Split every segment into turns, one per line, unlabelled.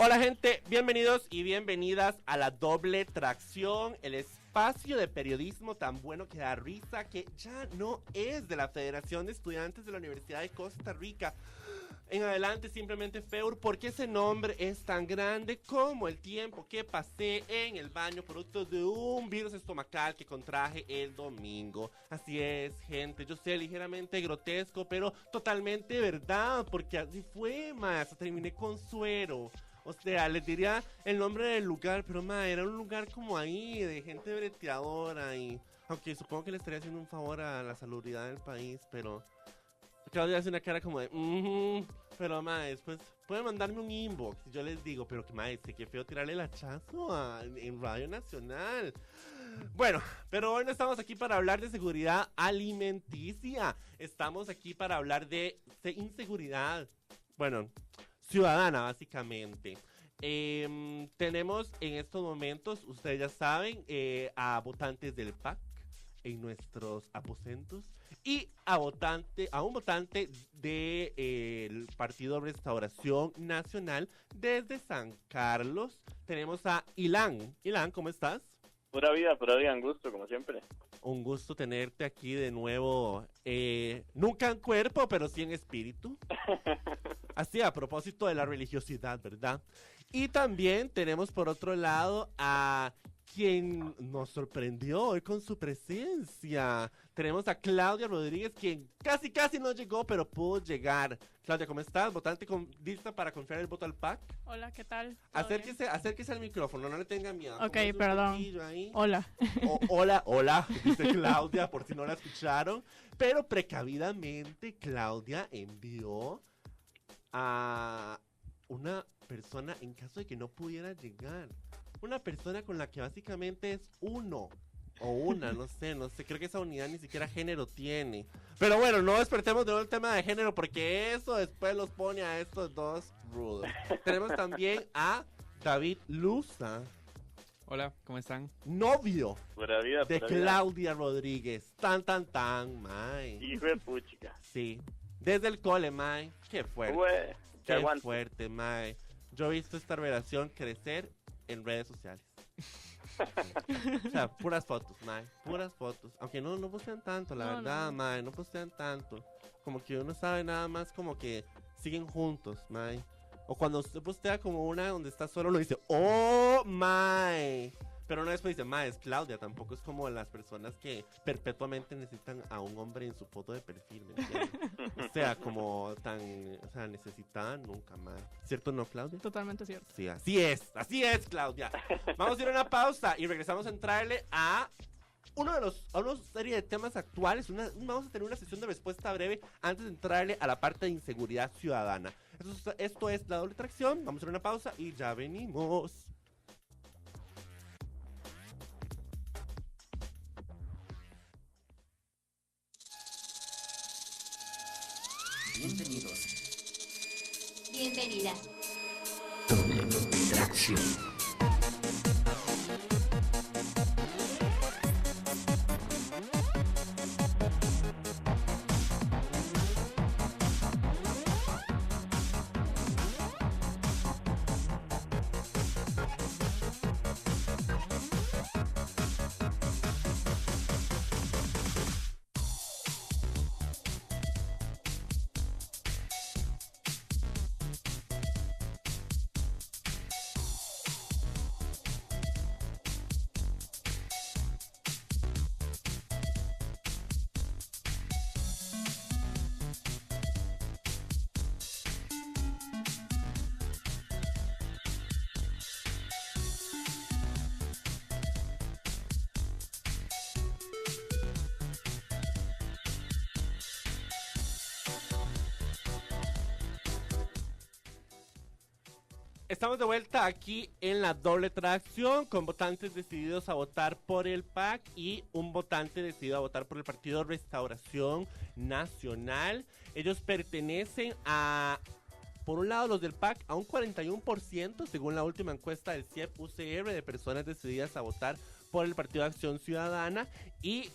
Hola gente, bienvenidos y bienvenidas a La Doble Tracción, el espacio de periodismo tan bueno que da risa, que ya no es de la Federación de Estudiantes de la Universidad de Costa Rica. En adelante simplemente FEUR, porque ese nombre es tan grande como el tiempo que pasé en el baño producto de un virus estomacal que contraje el domingo. Así es, gente, yo sé, ligeramente grotesco, pero totalmente verdad, porque así fue, más terminé con suero. O sea, les diría el nombre del lugar, pero era un lugar como ahí, de gente breteadora y... Aunque supongo que le estaría haciendo un favor a la salubridad del país, pero... Claudia hace una cara como de... pero, después pueden mandarme un inbox y yo les digo, pero que, sé que feo tirarle el hachazo en Radio Nacional. Bueno, pero hoy no estamos aquí para hablar de seguridad alimenticia. Estamos aquí para hablar de inseguridad. Bueno... ciudadana, básicamente. Tenemos en estos momentos, ustedes ya saben, a votantes del PAC en nuestros aposentos y a un votante del Partido Restauración Nacional desde San Carlos. Tenemos a Ilan. Ilan, ¿cómo estás?
Pura vida, un gusto, como siempre.
Un gusto tenerte aquí de nuevo, nunca en cuerpo, pero sí en espíritu. Así, a propósito de la religiosidad, ¿verdad? Y también tenemos por otro lado a quien nos sorprendió hoy con su presencia. Tenemos a Claudia Rodríguez, quien casi no llegó, pero pudo llegar. Claudia, ¿cómo estás? ¿Votante lista para confiar el voto al PAC?
Hola, ¿qué tal?
Acérquese al micrófono, no le tenga miedo.
Ok, perdón. Hola.
Hola, dice Claudia, por si no la escucharon. Pero precavidamente, Claudia envió a una persona en caso de que no pudiera llegar. Una persona con la que básicamente es uno o una, no sé, creo que esa unidad ni siquiera género tiene. Pero bueno, no despertemos de nuevo el tema de género porque eso después los pone a estos dos rudos. Tenemos también a David Luza.
Hola, ¿cómo están?
Novio
pura vida,
de Claudia Rodríguez. Tan, mae.
Hijo de puchica.
Sí, desde el cole, mae. Qué fuerte.
Ué,
Qué fuerte, mae. Yo he visto esta relación crecer en redes sociales. O sea, puras fotos, mae. Puras fotos. Aunque no postean tanto, la verdad, mae. No postean tanto. Como que uno sabe nada más como que siguen juntos, mae. O cuando usted postea como una donde está solo, uno dice, ¡oh, mae! Pero no después dice, mae, es Claudia. Tampoco es como las personas que perpetuamente necesitan a un hombre en su foto de perfil, ¿me entiendes? O sea, como necesitada nunca, mae. ¿Cierto no, Claudia?
Totalmente cierto.
Sí, así es, Claudia. Vamos a ir a una pausa y regresamos a entrarle a una serie de temas actuales. Vamos a tener una sesión de respuesta breve antes de entrarle a la parte de inseguridad ciudadana. Esto es La Doble Tracción. Vamos a hacer una pausa y ya venimos.
Bienvenidos.
Bienvenida.
Doble Tracción.
Estamos de vuelta aquí en La Doble Tracción con votantes decididos a votar por el PAC y un votante decidido a votar por el Partido Restauración Nacional. Ellos pertenecen a, por un lado, los del PAC a un 41% según la última encuesta del CIEP-UCR de personas decididas a votar por el Partido de Acción Ciudadana, y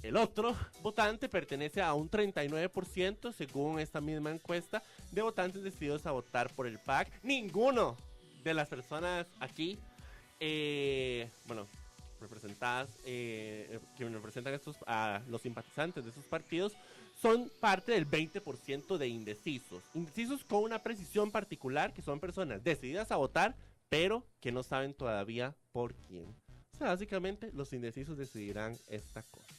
el otro votante pertenece a un 39% según esta misma encuesta de votantes decididos a votar por el PAC. Ninguno de las personas aquí, bueno, representadas, que representan a los simpatizantes de esos partidos, son parte del 20% de indecisos. Indecisos con una precisión particular, que son personas decididas a votar, pero que no saben todavía por quién. O sea, básicamente los indecisos decidirán esta cosa.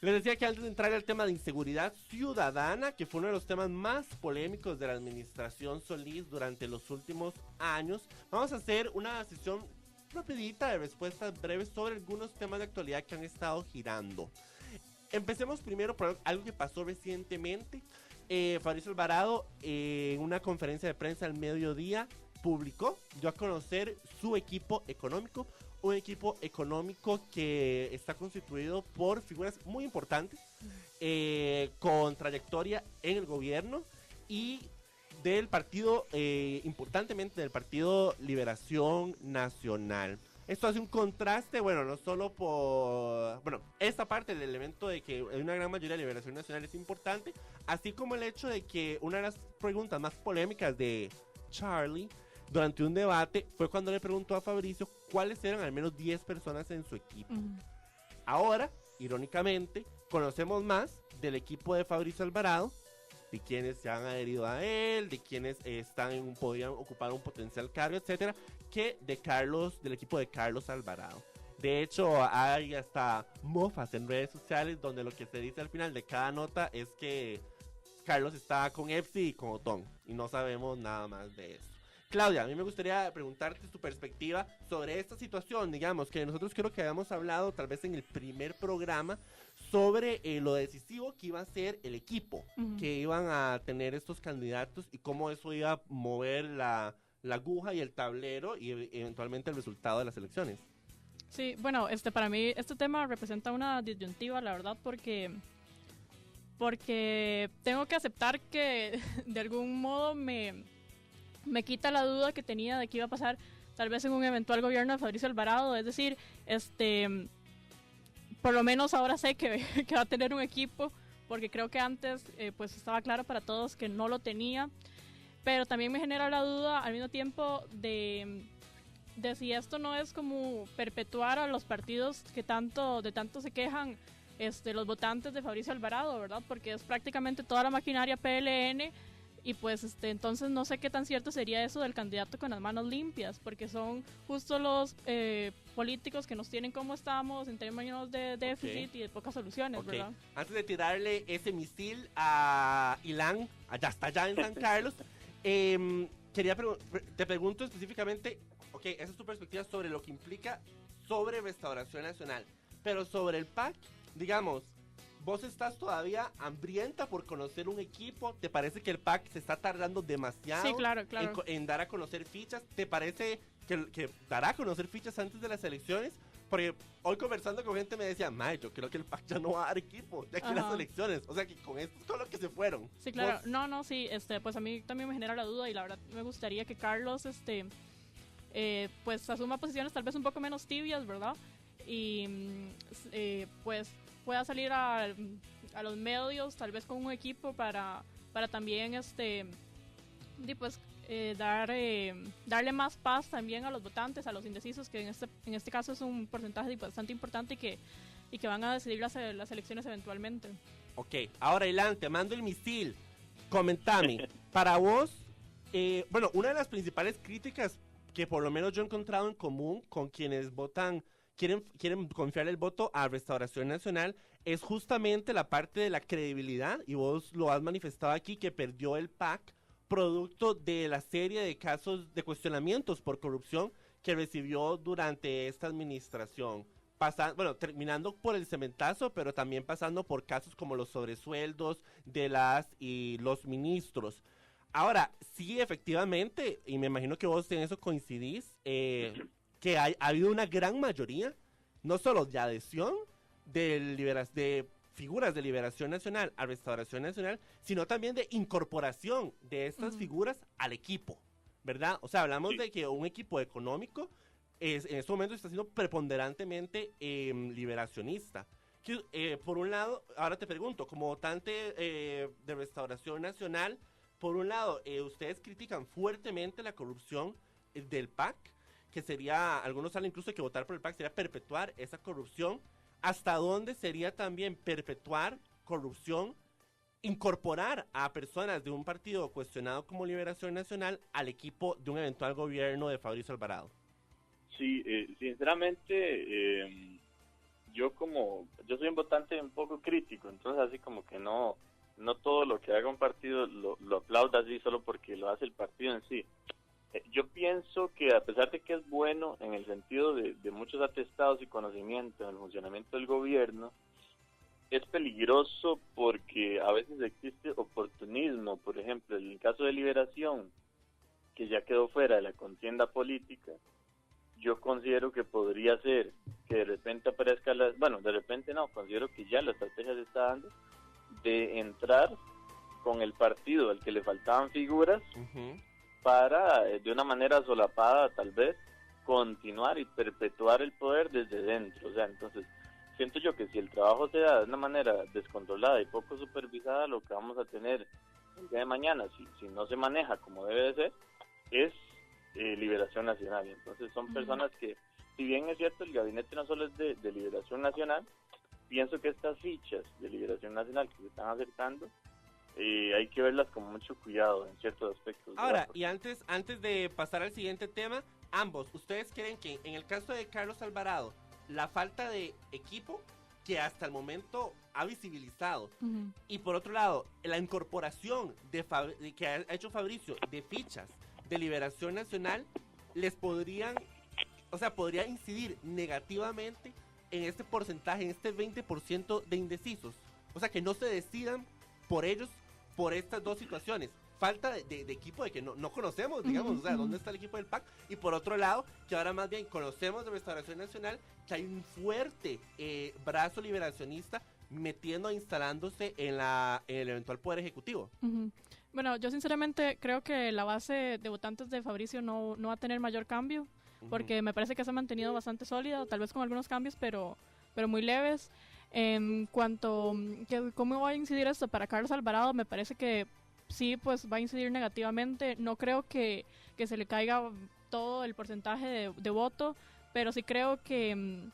Les decía que antes de entrar al tema de inseguridad ciudadana, que fue uno de los temas más polémicos de la administración Solís durante los últimos años, vamos a hacer una sesión rapidita de respuestas breves sobre algunos temas de actualidad que han estado girando. Empecemos primero por algo que pasó recientemente. Fabricio Alvarado, en una conferencia de prensa al mediodía, dio a conocer su equipo económico, un equipo económico que está constituido por figuras muy importantes, con trayectoria en el gobierno y del partido, importantemente del Partido Liberación Nacional. Esto hace un contraste, bueno, no solo por... Bueno, esta parte del elemento de que hay una gran mayoría de Liberación Nacional es importante, así como el hecho de que una de las preguntas más polémicas de Charlie durante un debate fue cuando le preguntó a Fabricio cuáles eran al menos 10 personas en su equipo. Ahora, irónicamente, conocemos más del equipo de Fabricio Alvarado, de quienes se han adherido a él, de quienes podrían ocupar un potencial cargo, etcétera, que del equipo de Carlos Alvarado. De hecho, hay hasta mofas en redes sociales donde lo que se dice al final de cada nota es que Carlos está con Epsi y con Otón, y no sabemos nada más de eso. Claudia, a mí me gustaría preguntarte tu perspectiva sobre esta situación, digamos, que nosotros creo que habíamos hablado tal vez en el primer programa sobre lo decisivo que iba a ser el equipo, que iban a tener estos candidatos y cómo eso iba a mover la aguja y el tablero y eventualmente el resultado de las elecciones.
Sí, bueno, para mí este tema representa una disyuntiva, la verdad, porque tengo que aceptar que de algún modo me quita la duda que tenía de qué iba a pasar tal vez en un eventual gobierno de Fabricio Alvarado. Es decir, por lo menos ahora sé que va a tener un equipo, porque creo que antes pues estaba claro para todos que no lo tenía, pero también me genera la duda al mismo tiempo de si esto no es como perpetuar a los partidos que tanto se quejan los votantes de Fabricio Alvarado, ¿verdad? Porque es prácticamente toda la maquinaria PLN. Y pues entonces no sé qué tan cierto sería eso del candidato con las manos limpias, porque son justo los políticos que nos tienen como estamos en términos de déficit y de pocas soluciones, ¿verdad?
Antes de tirarle ese misil a Ilan, hasta allá en San Carlos, te pregunto específicamente, esa es tu perspectiva sobre lo que implica sobre Restauración Nacional, pero sobre el PAC, digamos, ¿vos estás todavía hambrienta por conocer un equipo? ¿Te parece que el PAC se está tardando demasiado en dar a conocer fichas? ¿Te parece que dará a conocer fichas antes de las elecciones? Porque hoy conversando con gente me decía, yo creo que el PAC ya no va a dar equipo de aquí a las elecciones. O sea, que con esto es todo lo que se fueron.
Sí, claro. Sí, pues a mí también me genera la duda y la verdad me gustaría que Carlos, pues asuma posiciones tal vez un poco menos tibias, ¿verdad? Y pues pueda salir a los medios tal vez con un equipo para también darle más paz también a los votantes, a los indecisos, que en este caso es un porcentaje bastante importante y que van a decidir las elecciones eventualmente.
Ok, ahora Ilan, te mando el misil. Comentame, para vos, una de las principales críticas que por lo menos yo he encontrado en común con quienes votan, quieren confiar el voto a Restauración Nacional, es justamente la parte de la credibilidad, y vos lo has manifestado aquí, que perdió el PAC producto de la serie de casos de cuestionamientos por corrupción que recibió durante esta administración. Terminando por el cementazo, pero también pasando por casos como los sobresueldos de las y los ministros. Ahora, sí, efectivamente, y me imagino que vos en eso coincidís, que ha habido una gran mayoría, no solo de adhesión de figuras de Liberación Nacional a Restauración Nacional, sino también de incorporación de estas figuras al equipo, ¿verdad? O sea, hablamos de que un equipo económico en este momento está siendo preponderantemente liberacionista. Por un lado, ahora te pregunto, como votante de Restauración Nacional, por un lado, ustedes critican fuertemente la corrupción, del PAC, que sería, algunos hablan incluso de que votar por el PAC sería perpetuar esa corrupción. ¿Hasta dónde sería también perpetuar corrupción, incorporar a personas de un partido cuestionado como Liberación Nacional al equipo de un eventual gobierno de Fabricio Alvarado?
Sí, sinceramente, yo soy un votante un poco crítico, entonces así como que no todo lo que haga un partido lo aplauda así solo porque lo hace el partido en sí. Yo pienso que a pesar de que es bueno en el sentido de muchos atestados y conocimientos en el funcionamiento del gobierno, es peligroso porque a veces existe oportunismo. Por ejemplo, en el caso de Liberación, que ya quedó fuera de la contienda política, yo considero que podría ser que de repente aparezca de repente no, considero que ya la estrategia se está dando de entrar con el partido al que le faltaban figuras para, de una manera solapada tal vez, continuar y perpetuar el poder desde dentro. O sea, entonces, siento yo que si el trabajo se da de una manera descontrolada y poco supervisada, lo que vamos a tener el día de mañana, si no se maneja como debe de ser, es Liberación Nacional. Entonces son personas que, si bien es cierto, el gabinete no solo es de Liberación Nacional, pienso que estas fichas de Liberación Nacional que se están acercando, hay que verlas con mucho cuidado en ciertos aspectos.
Ahora, y antes de pasar al siguiente tema, ambos, ¿ustedes creen que en el caso de Carlos Alvarado, la falta de equipo que hasta el momento ha visibilizado, y por otro lado, la incorporación que ha hecho Fabricio de fichas de Liberación Nacional, podría incidir negativamente en este porcentaje, en este 20% de indecisos? O sea, que no se decidan por ellos, por estas dos situaciones. Falta de equipo, de que no conocemos, digamos, o sea, dónde está el equipo del PAC, y por otro lado, que ahora más bien conocemos de Restauración Nacional, que hay un fuerte brazo liberacionista instalándose en el eventual Poder Ejecutivo.
Bueno, yo sinceramente creo que la base de votantes de Fabricio no va a tener mayor cambio, porque me parece que se ha mantenido bastante sólida, tal vez con algunos cambios, pero muy leves. En cuanto a cómo va a incidir esto para Carlos Alvarado, me parece que sí, pues va a incidir negativamente. No creo que se le caiga todo el porcentaje de voto, pero sí creo que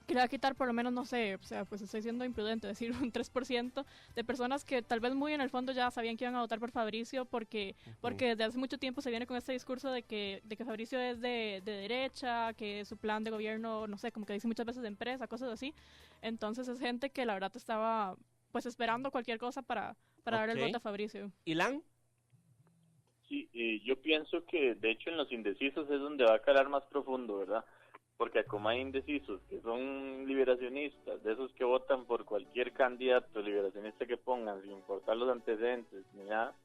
le va a quitar por lo menos, no sé, o sea, pues estoy siendo imprudente decir un 3% de personas que tal vez muy en el fondo ya sabían que iban a votar por Fabricio, porque desde hace mucho tiempo se viene con este discurso de que Fabricio es de derecha, que su plan de gobierno, no sé, como que dice muchas veces de empresa, cosas así. Entonces es gente que la verdad estaba pues esperando cualquier cosa para darle el voto a Fabricio.
¿Ilan?
Sí, yo pienso que de hecho en los indecisos es donde va a calar más profundo, ¿verdad? Porque como hay indecisos que son liberacionistas, de esos que votan por cualquier candidato liberacionista que pongan, sin importar los antecedentes ni nada,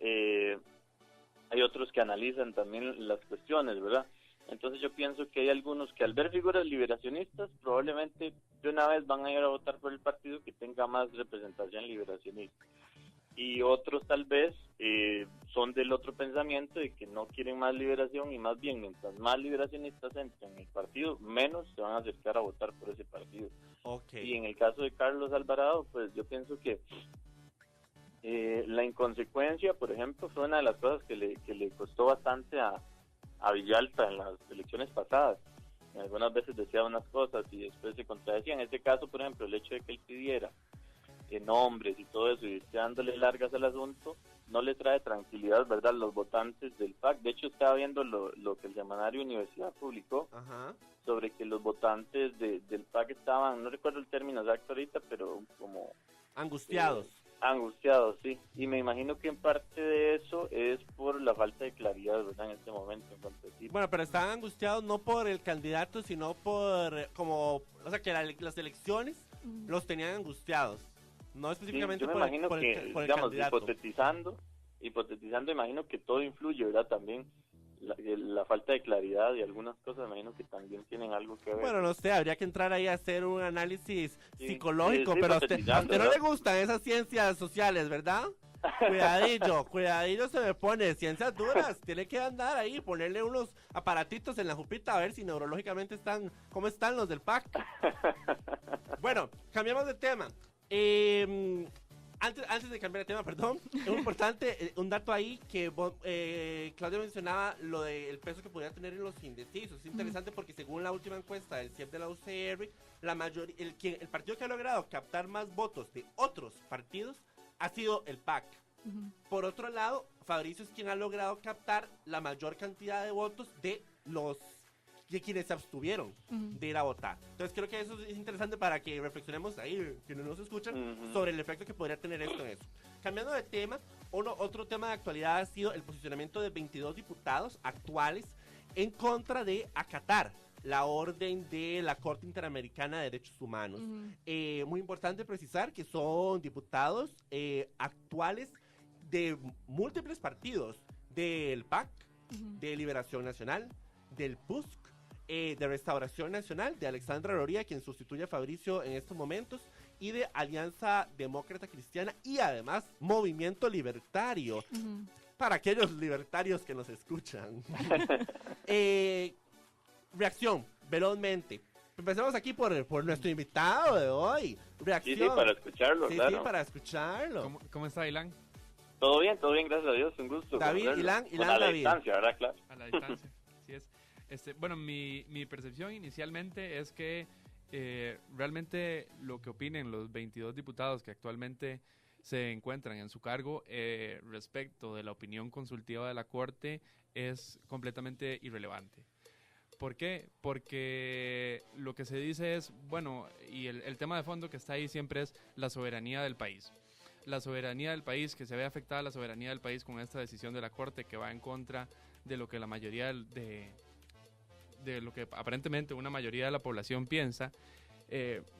hay otros que analizan también las cuestiones, ¿verdad? Entonces yo pienso que hay algunos que al ver figuras liberacionistas probablemente de una vez van a ir a votar por el partido que tenga más representación liberacionista. Y otros tal vez son del otro pensamiento de que no quieren más liberación, y más bien mientras más liberacionistas entren en el partido, menos se van a acercar a votar por ese partido. Y en el caso de Carlos Alvarado, pues yo pienso que la inconsecuencia, por ejemplo, fue una de las cosas que le costó bastante a Villalta en las elecciones pasadas. Algunas veces decía unas cosas y después se contradecía. En este caso, por ejemplo, el hecho de que él pidiera nombres y todo eso y esté dándole largas al asunto, no le trae tranquilidad, ¿verdad?, a los votantes del PAC. De hecho, estaba viendo lo que el semanario Universidad publicó sobre que los votantes del PAC estaban, no recuerdo el término exacto ahorita, pero como
angustiados.
Angustiados, sí. Y me imagino que en parte de eso es por la falta de claridad, ¿verdad?, en este momento.
Bueno, pero estaban angustiados no por el candidato, sino por o sea, que las elecciones los tenían angustiados. No específicamente
sí, yo me imagino que, digamos, hipotetizando, imagino que todo influye, ¿verdad? También la falta de claridad y algunas cosas, imagino que también tienen algo que ver.
Bueno, no sé, habría que entrar ahí a hacer un análisis psicológico, pero a usted no le gustan esas ciencias sociales, ¿verdad? Cuidadillo se me pone, ciencias duras, tiene que andar ahí, ponerle unos aparatitos en la jupita a ver si neurológicamente cómo están los del PAC. Bueno, cambiamos de tema. Antes de cambiar de tema, perdón, es muy importante un dato ahí que Claudia mencionaba, lo del peso que podría tener en los indecisos. Es interesante porque según la última encuesta del CIEP de la UCR, el partido que ha logrado captar más votos de otros partidos ha sido el PAC. Por otro lado, Fabricio es quien ha logrado captar la mayor cantidad de votos de quienes se abstuvieron de ir a votar. Entonces creo que eso es interesante para que reflexionemos ahí, que no nos escuchan, sobre el efecto que podría tener esto en eso. Cambiando de tema, otro tema de actualidad ha sido el posicionamiento de 22 diputados actuales en contra de acatar la orden de la Corte Interamericana de Derechos Humanos. Muy importante precisar que son diputados actuales de múltiples partidos, del PAC, de Liberación Nacional, del PUSC, de Restauración Nacional, de Alexandra Loría, quien sustituye a Fabricio en estos momentos, y de Alianza Demócrata Cristiana, y además Movimiento Libertario, para aquellos libertarios que nos escuchan. Reacción, velozmente. Empecemos aquí por nuestro invitado de hoy. Reacción.
Sí, para escucharlo,
sí,
claro.
Sí, para escucharlo.
¿Cómo está, Ilan?
Todo bien, gracias a Dios, un gusto.
David, Ilan,
a la
David.
distancia, ¿verdad? Claro.
A la distancia, así es. Bueno, mi percepción inicialmente es que realmente lo que opinen los 22 diputados que actualmente se encuentran en su cargo respecto de la opinión consultiva de la Corte es completamente irrelevante. ¿Por qué? Porque lo que se dice es, bueno, y el tema de fondo que está ahí siempre es la soberanía del país. La soberanía del país, que se ve afectada la soberanía del país con esta decisión de la Corte que va en contra de lo que la mayoría de lo que aparentemente una mayoría de la población piensa.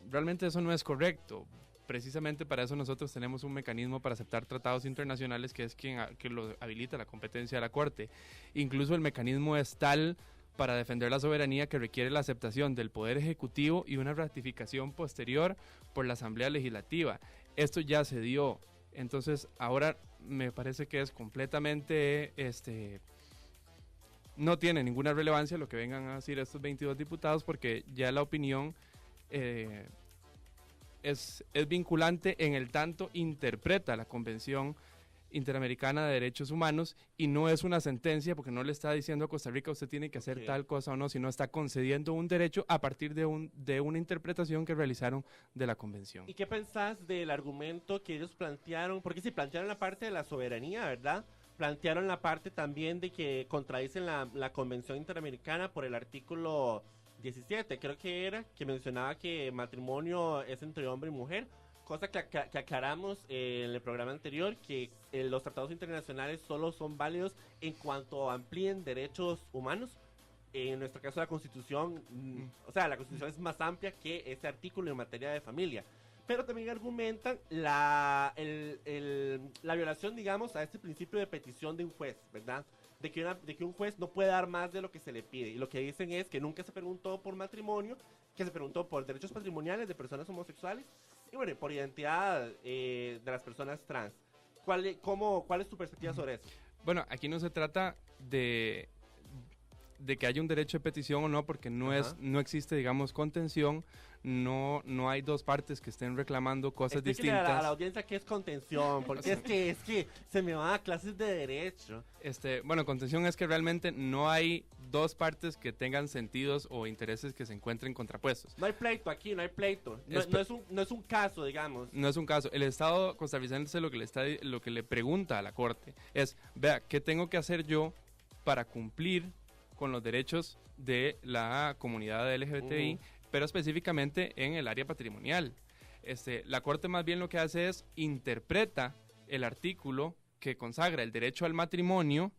Realmente eso no es correcto. Precisamente para eso nosotros tenemos un mecanismo para aceptar tratados internacionales que es que lo habilita la competencia de la Corte. Incluso el mecanismo es tal para defender la soberanía que requiere la aceptación del Poder Ejecutivo y una ratificación posterior por la Asamblea Legislativa. Esto ya se dio. Entonces ahora me parece que es completamente no tiene ninguna relevancia lo que vengan a decir estos 22 diputados porque ya la opinión es vinculante en el tanto interpreta la Convención Interamericana de Derechos Humanos y no es una sentencia porque no le está diciendo a Costa Rica usted tiene que hacer tal cosa o no, sino está concediendo un derecho a partir de una interpretación que realizaron de la Convención.
¿Y qué pensás del argumento que ellos plantearon? Porque si plantearon la parte de la soberanía, ¿verdad? Plantearon la parte también de que contradicen la Convención Interamericana por el artículo 17, creo que era, que mencionaba que matrimonio es entre hombre y mujer, cosa que aclaramos en el programa anterior, que los tratados internacionales solo son válidos en cuanto amplíen derechos humanos. En nuestro caso la Constitución, o sea, la Constitución es más amplia que ese artículo en materia de familia. Pero también argumentan la violación, digamos, a este principio de petición de un juez, ¿verdad? De que un juez no puede dar más de lo que se le pide. Y lo que dicen es que nunca se preguntó por matrimonio, que se preguntó por derechos patrimoniales de personas homosexuales y, bueno, por identidad de las personas trans. ¿Cuál es tu perspectiva sobre eso?
Bueno, aquí no se trata de que haya un derecho de petición o no, porque no existe, digamos, contención. No hay dos partes que estén reclamando cosas distintas.
A la audiencia que es contención, porque es que se me van a clases de derecho.
Bueno, contención es que realmente no hay dos partes que tengan sentidos o intereses que se encuentren contrapuestos.
No hay pleito aquí, no hay pleito. No es un caso, digamos.
No es un caso. El Estado costarricense lo que le pregunta a la Corte es, vea, ¿qué tengo que hacer yo para cumplir con los derechos de la comunidad LGBTI? Pero específicamente en el área patrimonial. La Corte más bien lo que hace es interpreta el artículo que consagra el derecho al matrimonio,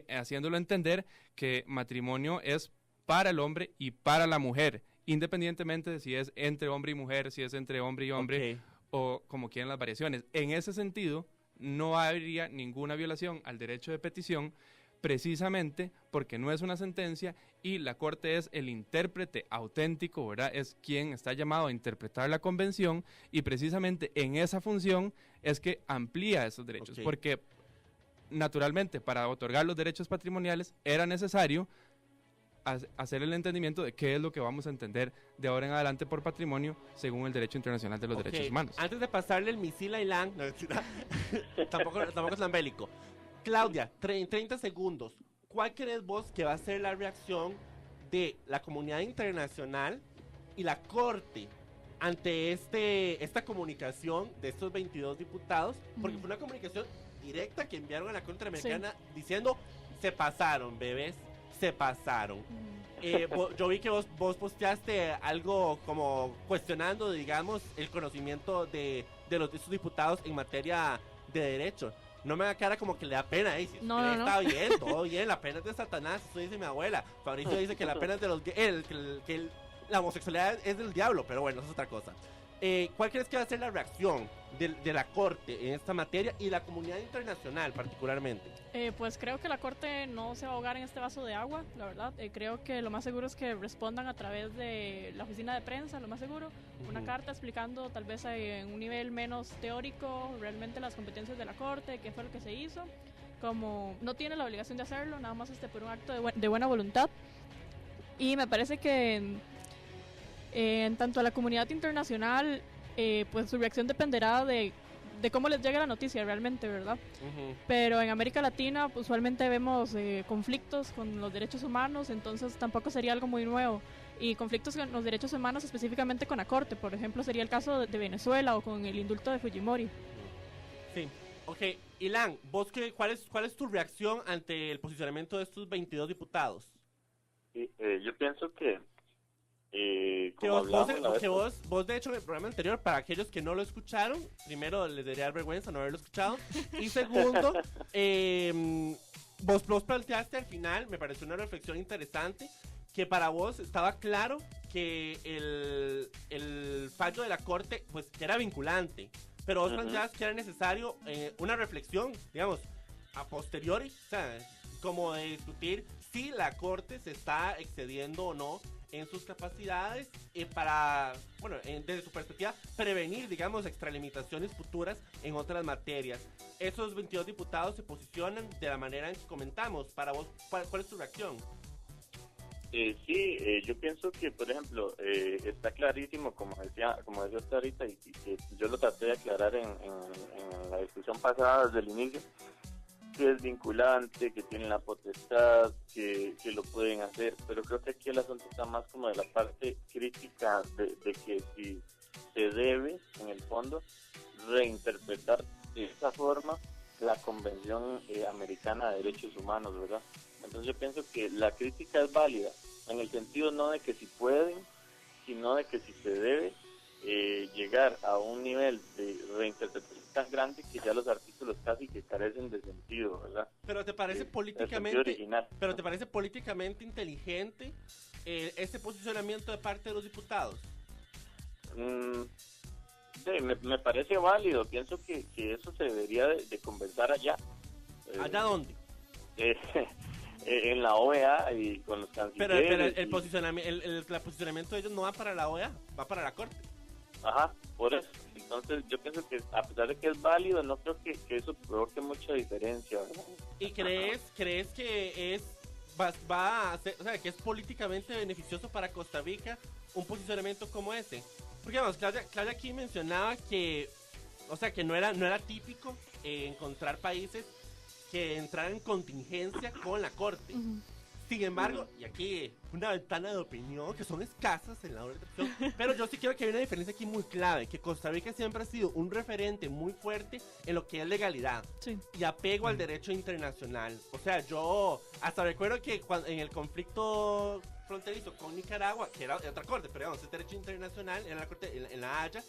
haciéndolo entender que matrimonio es para el hombre y para la mujer, independientemente de si es entre hombre y mujer, si es entre hombre y hombre, o como quieran las variaciones. En ese sentido, no habría ninguna violación al derecho de petición, precisamente porque no es una sentencia y la Corte es el intérprete auténtico, ¿verdad? Es quien está llamado a interpretar la Convención y precisamente en esa función es que amplía esos derechos, porque naturalmente para otorgar los derechos patrimoniales era necesario hacer el entendimiento de qué es lo que vamos a entender de ahora en adelante por patrimonio según el derecho internacional de los derechos humanos.
Antes de pasarle el misil a Ilan, no, tampoco es tan bélico. Claudia, 30 segundos. ¿Cuál crees vos que va a ser la reacción de la comunidad internacional y la Corte ante esta comunicación de estos 22 diputados? Porque fue una comunicación directa que enviaron a la Corte Interamericana diciendo, se pasaron, bebés, se pasaron. Yo vi que vos posteaste algo como cuestionando, digamos, el conocimiento de estos diputados en materia de derecho. No me da cara como que le da pena, dice.
No.
Está bien, todo bien, la pena es de Satanás, eso dice mi abuela. Fabricio dice que la pena es de los la homosexualidad es del diablo, pero bueno, eso es otra cosa. ¿Cuál crees que va a ser la reacción de la Corte en esta materia y la comunidad internacional particularmente?
Pues creo que la Corte no se va a ahogar en este vaso de agua, la verdad. Creo que lo más seguro es que respondan a través de la oficina de prensa, lo más seguro. Una carta explicando tal vez en un nivel menos teórico realmente las competencias de la Corte, qué fue lo que se hizo. Como no tiene la obligación de hacerlo, nada más por un acto de buena voluntad. Y me parece que en tanto a la comunidad internacional, pues su reacción dependerá de cómo les llegue la noticia realmente, ¿verdad? Pero en América Latina usualmente vemos conflictos con los derechos humanos, entonces tampoco sería algo muy nuevo. Y conflictos con los derechos humanos específicamente con la Corte, por ejemplo, sería el caso de Venezuela o con el indulto de Fujimori.
Sí, ok. Ilan, ¿vos cuál es tu reacción ante el posicionamiento de estos 22 diputados?
Yo pienso que
vos de hecho en el programa anterior, para aquellos que no lo escucharon, primero les debería dar vergüenza no haberlo escuchado, y segundo, vos planteaste al final, me pareció una reflexión interesante, que para vos estaba claro que el fallo de la Corte pues que era vinculante, pero vos planteabas que era necesario una reflexión, digamos, a posteriori, o sea, como de discutir si la Corte se está excediendo o no en sus capacidades para, bueno, desde su perspectiva, prevenir, digamos, extralimitaciones futuras en otras materias. Esos 22 diputados se posicionan de la manera en que comentamos. Para vos, ¿cuál es tu reacción?
Yo pienso que, por ejemplo, está clarísimo, como decía usted ahorita, y que yo lo traté de aclarar en la discusión pasada desde el inicio, que es vinculante, que tienen la potestad, que lo pueden hacer, pero creo que aquí el asunto está más como de la parte crítica de que si se debe, en el fondo, reinterpretar de esa forma la Convención Americana de Derechos Humanos, ¿verdad? Entonces yo pienso que la crítica es válida, en el sentido no de que si pueden, sino de que si se debe llegar a un nivel de reinterpretación tan grande que ya los artículos casi que carecen de sentido, ¿verdad?
Pero te parece políticamente inteligente este posicionamiento de parte de los diputados.
Sí, me parece válido. Pienso que eso se debería de conversar allá.
¿Allá dónde?
En la OEA y con los cancilleres.
Pero el posicionamiento de ellos no va para la OEA, va para la Corte.
Ajá, por eso. Entonces yo pienso que a pesar de que es válido, no creo que eso provoque mucha diferencia, ¿verdad?
¿Y crees que va a ser, o sea, que es políticamente beneficioso para Costa Rica un posicionamiento como ese? Porque vamos, Claudia aquí mencionaba que, o sea, que no era típico encontrar países que entraran en contingencia con la Corte. Sin embargo, y aquí una ventana de opinión que son escasas en la organización, pero yo sí creo que hay una diferencia aquí muy clave, que Costa Rica siempre ha sido un referente muy fuerte en lo que es legalidad y apego al derecho internacional. O sea, yo hasta recuerdo que en el conflicto fronterizo con Nicaragua, que era otra corte, pero digamos, es derecho internacional, era la corte en La Haya,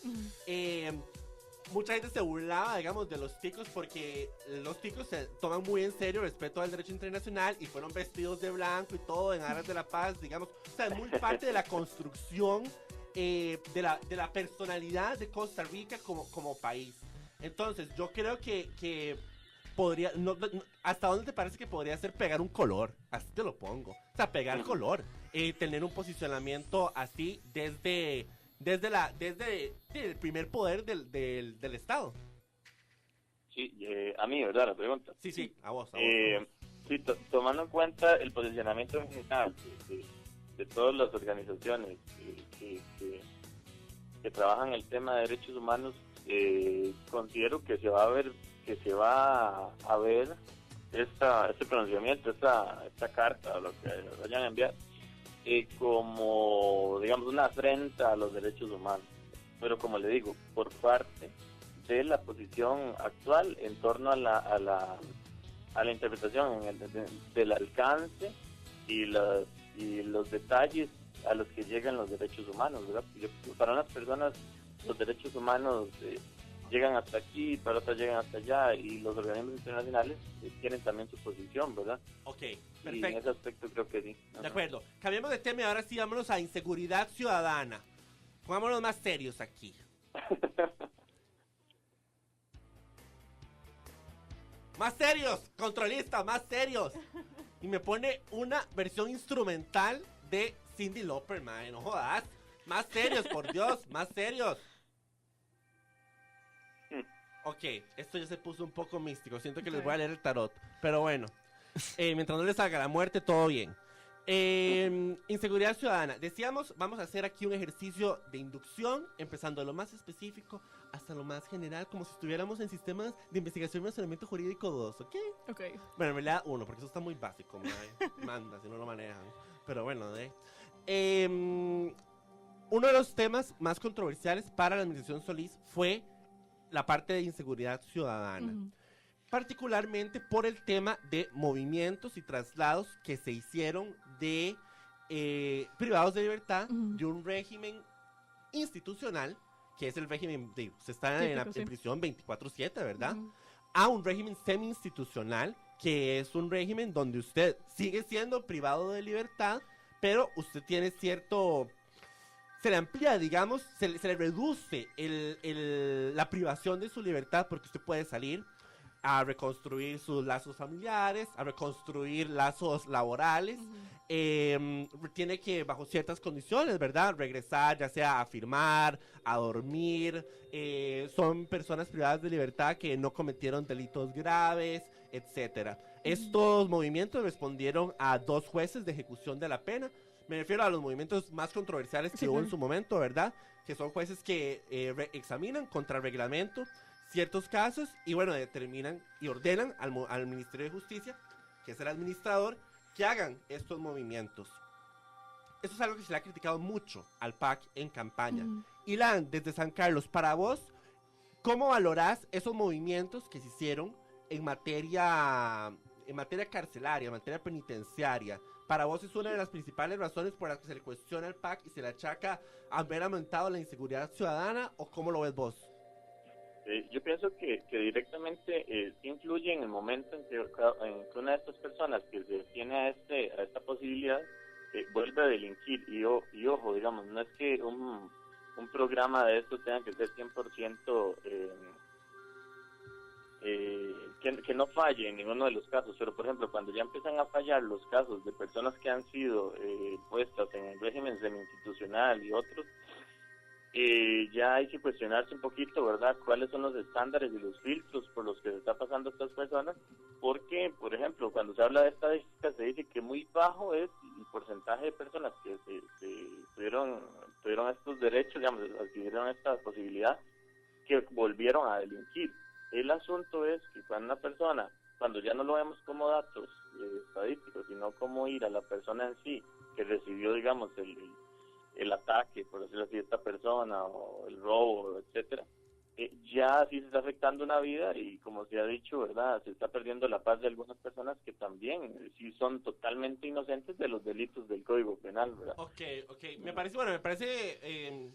mucha gente se burlaba, digamos, de los ticos porque los ticos se toman muy en serio respeto al derecho internacional y fueron vestidos de blanco y todo en aras de la paz, digamos. O sea, es muy parte de la construcción de la personalidad de Costa Rica como país. Entonces, yo creo que podría, ¿hasta dónde te parece que podría ser pegar un color? Así te lo pongo. O sea, pegar color. Tener un posicionamiento así desde el primer poder del Estado.
Sí, a mí, ¿verdad? La pregunta.
Sí, a vos.
Sí, tomando en cuenta el posicionamiento en general de todas las organizaciones que trabajan el tema de derechos humanos, considero que se va a ver este pronunciamiento, esta carta, o lo que vayan a enviar, como, digamos, una afrenta a los derechos humanos. Pero como le digo, por parte de la posición actual en torno a la interpretación del alcance y los detalles a los que llegan los derechos humanos, ¿verdad? Para unas personas los derechos humanos llegan hasta aquí, para otras llegan hasta allá, y los organismos internacionales tienen también su posición, ¿verdad?
Ok,
Y
perfecto.
en ese aspecto creo que sí.
De acuerdo. Cambiemos de tema y ahora sí vámonos a inseguridad ciudadana. Pongámonos más serios aquí. Más serios, controlista, más serios. Y me pone una versión instrumental de Cyndi Lauper, mae, no jodas. Más serios, por Dios, más serios. Ok, esto ya se puso un poco místico. Siento que les voy a leer el tarot. Pero bueno, mientras no les salga la muerte, todo bien. Inseguridad ciudadana. Decíamos, vamos a hacer aquí un ejercicio de inducción, empezando de lo más específico hasta lo más general, como si estuviéramos en sistemas de investigación y razonamiento jurídico 2, ¿ok?
Ok.
Bueno, en realidad 1, porque eso está muy básico, manda, si no lo manejan. Pero bueno, uno de los temas más controversiales para la administración Solís fue la parte de inseguridad ciudadana. Particularmente por el tema de movimientos y traslados que se hicieron de privados de libertad de un régimen institucional, que es el régimen de, se está en prisión 24/7, ¿verdad? A un régimen semi-institucional, que es un régimen donde usted sigue siendo privado de libertad, pero usted tiene cierto... Se le amplía, digamos, se le reduce la privación de su libertad, porque usted puede salir a reconstruir sus lazos familiares, a reconstruir lazos laborales, tiene que, bajo ciertas condiciones, ¿verdad?, regresar ya sea a firmar, a dormir, son personas privadas de libertad que no cometieron delitos graves, etcétera. Estos movimientos respondieron a 2 jueces de ejecución de la pena. Me refiero a los movimientos más controversiales que hubo en su momento, ¿verdad?, que son jueces que examinan contra reglamento ciertos casos y bueno, determinan y ordenan al Ministerio de Justicia, que es el administrador, que hagan estos movimientos. Eso es algo que se le ha criticado mucho al PAC en campaña. Ilan, desde San Carlos, para vos, ¿cómo valorás esos movimientos que se hicieron en materia carcelaria, en materia penitenciaria? Para vos, ¿es una de las principales razones por las que se le cuestiona al PAC y se le achaca haber aumentado la inseguridad ciudadana, o cómo lo ves vos?
Yo pienso que directamente influye en el momento en que una de estas personas que se tiene a esta posibilidad vuelve a delinquir. Y ojo, digamos, no es que un programa de esto tenga que ser 100% que no falle en ninguno de los casos, pero por ejemplo, cuando ya empiezan a fallar los casos de personas que han sido puestas en el régimen semi-institucional y otros, ya hay que cuestionarse un poquito, ¿verdad?, cuáles son los estándares y los filtros por los que se está pasando a estas personas, porque, por ejemplo, cuando se habla de estadísticas se dice que muy bajo es el porcentaje de personas que tuvieron estos derechos, digamos, adquirieron esta posibilidad, que volvieron a delinquir. El asunto es que cuando ya no lo vemos como datos estadísticos, sino como ir a la persona en sí, que recibió, digamos, el ataque, por decirlo así, de esta persona, o el robo, etcétera, ya sí se está afectando una vida, y como se ha dicho, ¿verdad?, se está perdiendo la paz de algunas personas que también sí son totalmente inocentes de los delitos del Código Penal, ¿verdad?
Ok. Me parece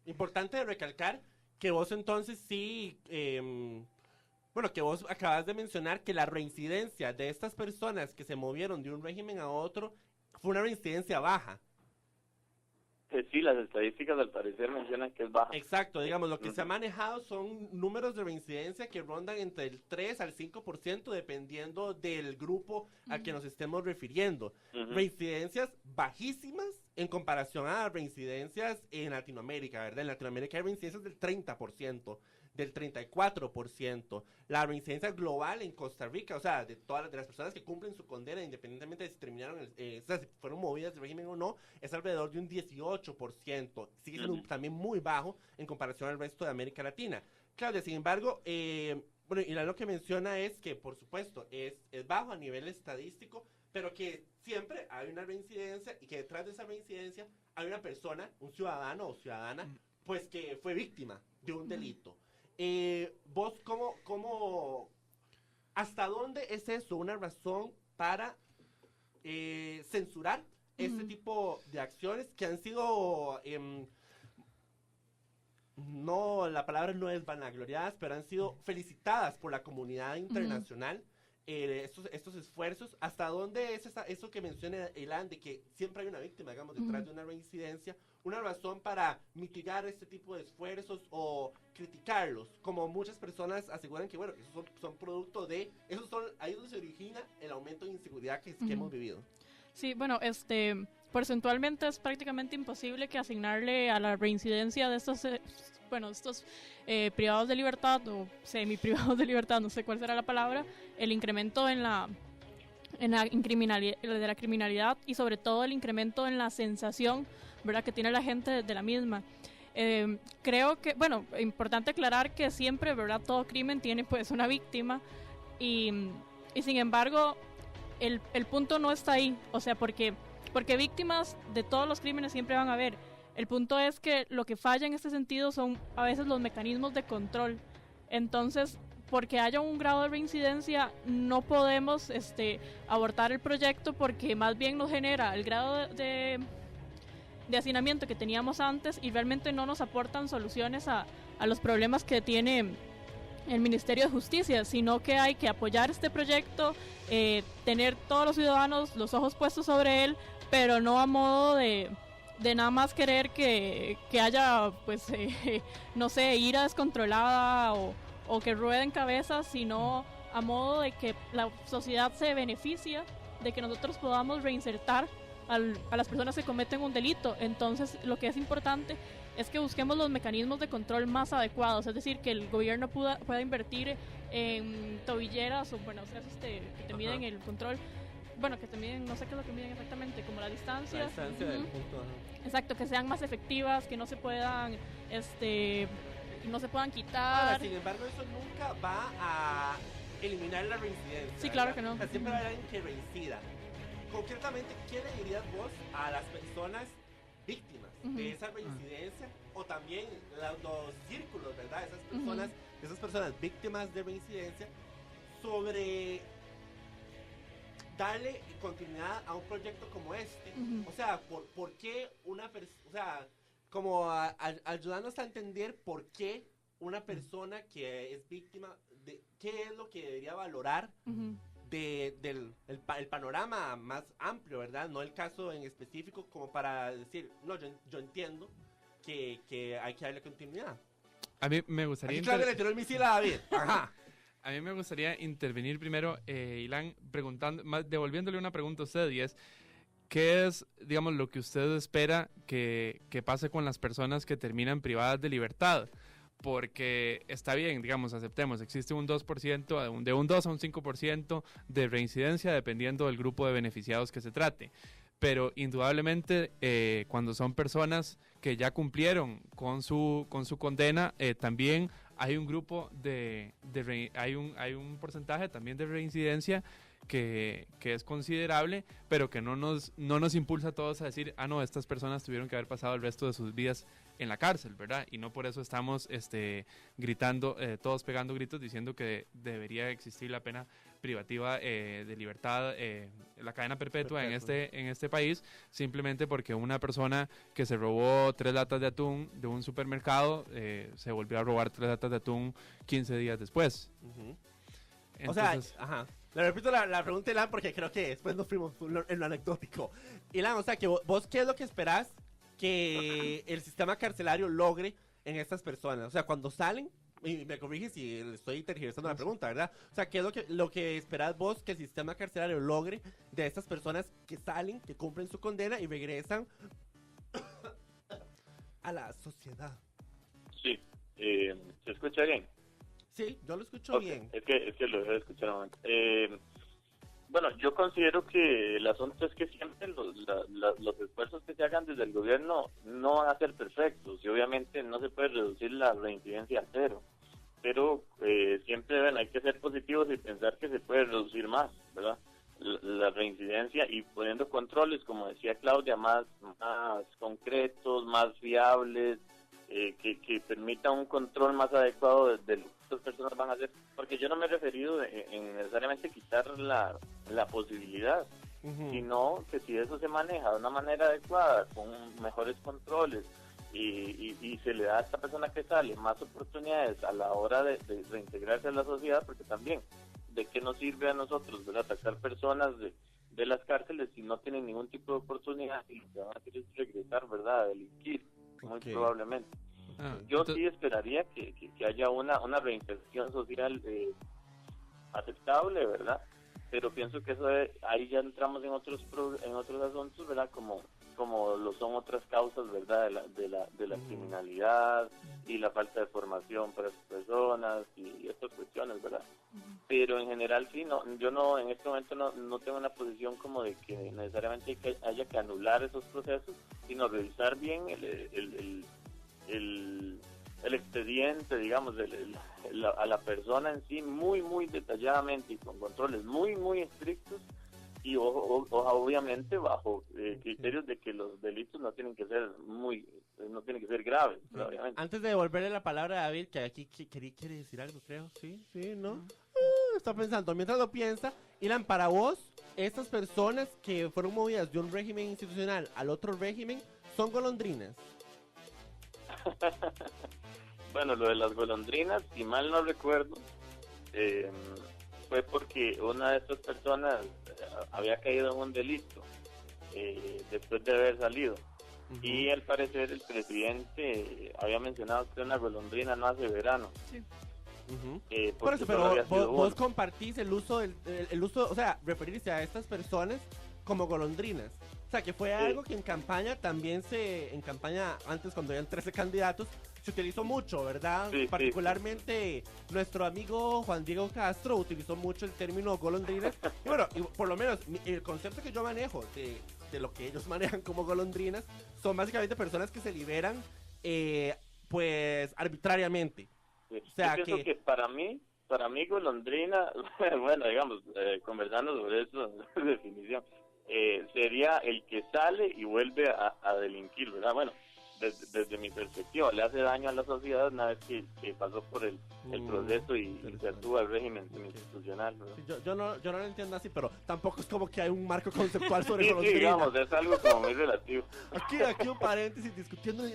importante recalcar que vos entonces sí, que vos acabas de mencionar que la reincidencia de estas personas que se movieron de un régimen a otro fue una reincidencia baja.
Sí, las estadísticas al parecer mencionan que es baja.
Exacto, digamos, lo que se ha manejado son números de reincidencia que rondan entre el 3 al 5% dependiendo del grupo al que nos estemos refiriendo. Reincidencias bajísimas en comparación a reincidencias en Latinoamérica, ¿verdad? En Latinoamérica hay reincidencias del 30%. del 34%. La reincidencia global en Costa Rica, o sea, de todas las personas que cumplen su condena, independientemente de si terminaron, o sea, si fueron movidas del régimen o no, es alrededor de un 18%. Sigue siendo también muy bajo en comparación al resto de América Latina. Claudia, sin embargo, bueno, y lo que menciona es que, por supuesto, es bajo a nivel estadístico, pero que siempre hay una reincidencia y que detrás de esa reincidencia hay una persona, un ciudadano o ciudadana, pues que fue víctima de un delito. ¿Vos hasta dónde es eso una razón para censurar este tipo de acciones que han sido, no, la palabra no es vanagloriadas, pero han sido felicitadas por la comunidad internacional? Estos esfuerzos, ¿hasta dónde es eso que menciona Ilan, de que siempre hay una víctima, digamos, detrás de una reincidencia, una razón para mitigar este tipo de esfuerzos o criticarlos? Como muchas personas aseguran que, bueno, esos son producto de, ahí es donde se origina el aumento de inseguridad que hemos vivido.
Sí, bueno, porcentualmente es prácticamente imposible que asignarle a la reincidencia de estos privados de libertad o semi-privados de libertad, no sé cuál será la palabra, el incremento en la criminalidad y sobre todo el incremento en la sensación, ¿verdad?, que tiene la gente de la misma. Creo que, bueno, importante aclarar que siempre, ¿verdad?, todo crimen tiene pues una víctima y sin embargo el punto no está ahí, o sea, porque víctimas de todos los crímenes siempre van a haber. El punto es que lo que falla en este sentido son a veces los mecanismos de control. Entonces, porque haya un grado de reincidencia, no podemos abortar el proyecto, porque más bien nos genera el grado de hacinamiento que teníamos antes y realmente no nos aportan soluciones a los problemas que tiene el Ministerio de Justicia, sino que hay que apoyar este proyecto, tener todos los ciudadanos los ojos puestos sobre él, pero no a modo de nada más querer que haya, pues, no sé, ira descontrolada o que rueden cabezas, sino a modo de que la sociedad se beneficia de que nosotros podamos reinsertar a las personas que cometen un delito. Entonces, lo que es importante es que busquemos los mecanismos de control más adecuados, es decir, que el gobierno pueda invertir en tobilleras o, bueno, o sea, que te miden el control. Bueno, que te miden, no sé qué es lo que miden exactamente, como la distancia.
La distancia del punto.
Exacto, que sean más efectivas, que no se puedan, quitar.
Ahora, sin embargo, eso nunca va a eliminar la reincidencia.
Sí, claro que no.
O sea, siempre va a haber alguien que reincida. Concretamente, ¿qué le dirías vos a las personas víctimas de esa reincidencia? O también los círculos, ¿verdad? Esas personas víctimas de reincidencia, sobre darle continuidad a un proyecto como este. O sea, ¿por qué una persona, o sea, como ayudarnos a entender por qué una persona que es víctima, qué es lo que debería valorar del panorama más amplio, ¿verdad? No el caso en específico, como para decir, no, yo entiendo que hay que darle continuidad.
A mí me gustaría...
Aquí Claudia le tiró el misil a David. Ajá.
A mí me gustaría intervenir primero, Ilan, devolviéndole una pregunta a usted, y es, ¿qué es, digamos, lo que usted espera que pase con las personas que terminan privadas de libertad? Porque está bien, digamos, aceptemos, existe un 2%, de un 2 a un 5% de reincidencia dependiendo del grupo de beneficiados que se trate. Pero indudablemente cuando son personas que ya cumplieron con su condena, también hay un grupo hay un porcentaje también de reincidencia que es considerable, pero que no nos impulsa a todos a decir, no, estas personas tuvieron que haber pasado el resto de sus vidas en la cárcel, ¿verdad? Y no por eso estamos gritando, todos pegando gritos diciendo que debería existir la pena privativa de libertad, la cadena perpetua en este país, simplemente porque una persona que se robó 3 latas de atún de un supermercado se volvió a robar 3 latas de atún 15 días después. Entonces,
o sea, ajá. Le repito la pregunta, Ilan, porque creo que después nos fuimos en lo anecdótico. Ilan, o sea, que vos ¿qué es lo que esperás que el sistema carcelario logre en estas personas? O sea, cuando salen, y me corriges si le estoy tergiversando la pregunta, ¿verdad? O sea, ¿qué es lo que esperás vos que el sistema carcelario logre de estas personas que salen, que cumplen su condena y regresan a la sociedad?
Sí, ¿Se escucha bien?
Sí, yo lo escucho
Ok,
bien.
Es que lo dejé de escuchar un momento. Bueno, yo considero que el asunto es que siempre los esfuerzos que se hagan desde el gobierno no van a ser perfectos y obviamente no se puede reducir la reincidencia a cero, pero siempre hay que ser positivos y pensar que se puede reducir más, ¿verdad? La reincidencia y poniendo controles, como decía Claudia, más concretos, más fiables, que permita un control más adecuado de lo que estas personas van a hacer, porque yo no me he referido en necesariamente quitar la posibilidad, sino que si eso se maneja de una manera adecuada, con mejores controles, y se le da a esta persona que sale más oportunidades a la hora de reintegrarse a la sociedad, porque también, ¿de qué nos sirve a nosotros, ¿verdad?, sacar personas de las cárceles si no tienen ningún tipo de oportunidad y lo que van a hacer es regresar, ¿verdad?, a delinquir, muy probablemente. Yo sí esperaría que haya una reinserción social aceptable, ¿verdad? Pero pienso que eso ahí ya entramos en otros asuntos, ¿verdad? Como lo son otras causas, ¿verdad? De la criminalidad y la falta de formación para las personas y estas cuestiones, ¿verdad? Pero en general sí, yo no en este momento no tengo una posición como de que necesariamente haya que anular esos procesos, sino revisar bien el expediente, digamos, a la persona en sí muy, muy detalladamente y con controles muy, muy estrictos y obviamente bajo criterios de que los delitos no tienen que ser graves, obviamente.
Antes de devolverle la palabra a David, que aquí quiere decir algo, creo, sí, ¿no? Está pensando, mientras lo piensa, Ilan, para vos, estas personas que fueron movidas de un régimen institucional al otro régimen, ¿son golondrinas?
Bueno, lo de las golondrinas, si mal no recuerdo, fue porque una de estas personas había caído en un delito después de haber salido. Y al parecer el presidente había mencionado que una golondrina no hace verano.
Sí.
Por eso, pero vos compartís el uso, o sea, referirse a estas personas como golondrinas. O sea, que fue algo que en campaña antes cuando habían 13 candidatos, se utilizó mucho, ¿verdad?
Sí,
particularmente nuestro amigo Juan Diego Castro utilizó mucho el término golondrinas. Y bueno, por lo menos el concepto que yo manejo de lo que ellos manejan como golondrinas son básicamente personas que se liberan pues arbitrariamente.
Sí.
O sea,
yo pienso que para mí golondrina, bueno, digamos, conversando sobre eso, definición, sería el que sale y vuelve a delinquir, ¿verdad? Bueno, desde mi perspectiva, le hace daño a la sociedad una vez que pasó por el proceso y se actúa el régimen institucional, ¿verdad?
Sí, yo no lo entiendo así, pero tampoco es como que hay un marco conceptual sobre
sí,
golondrina.
digamos, es algo como muy relativo.
Aquí un paréntesis discutiendo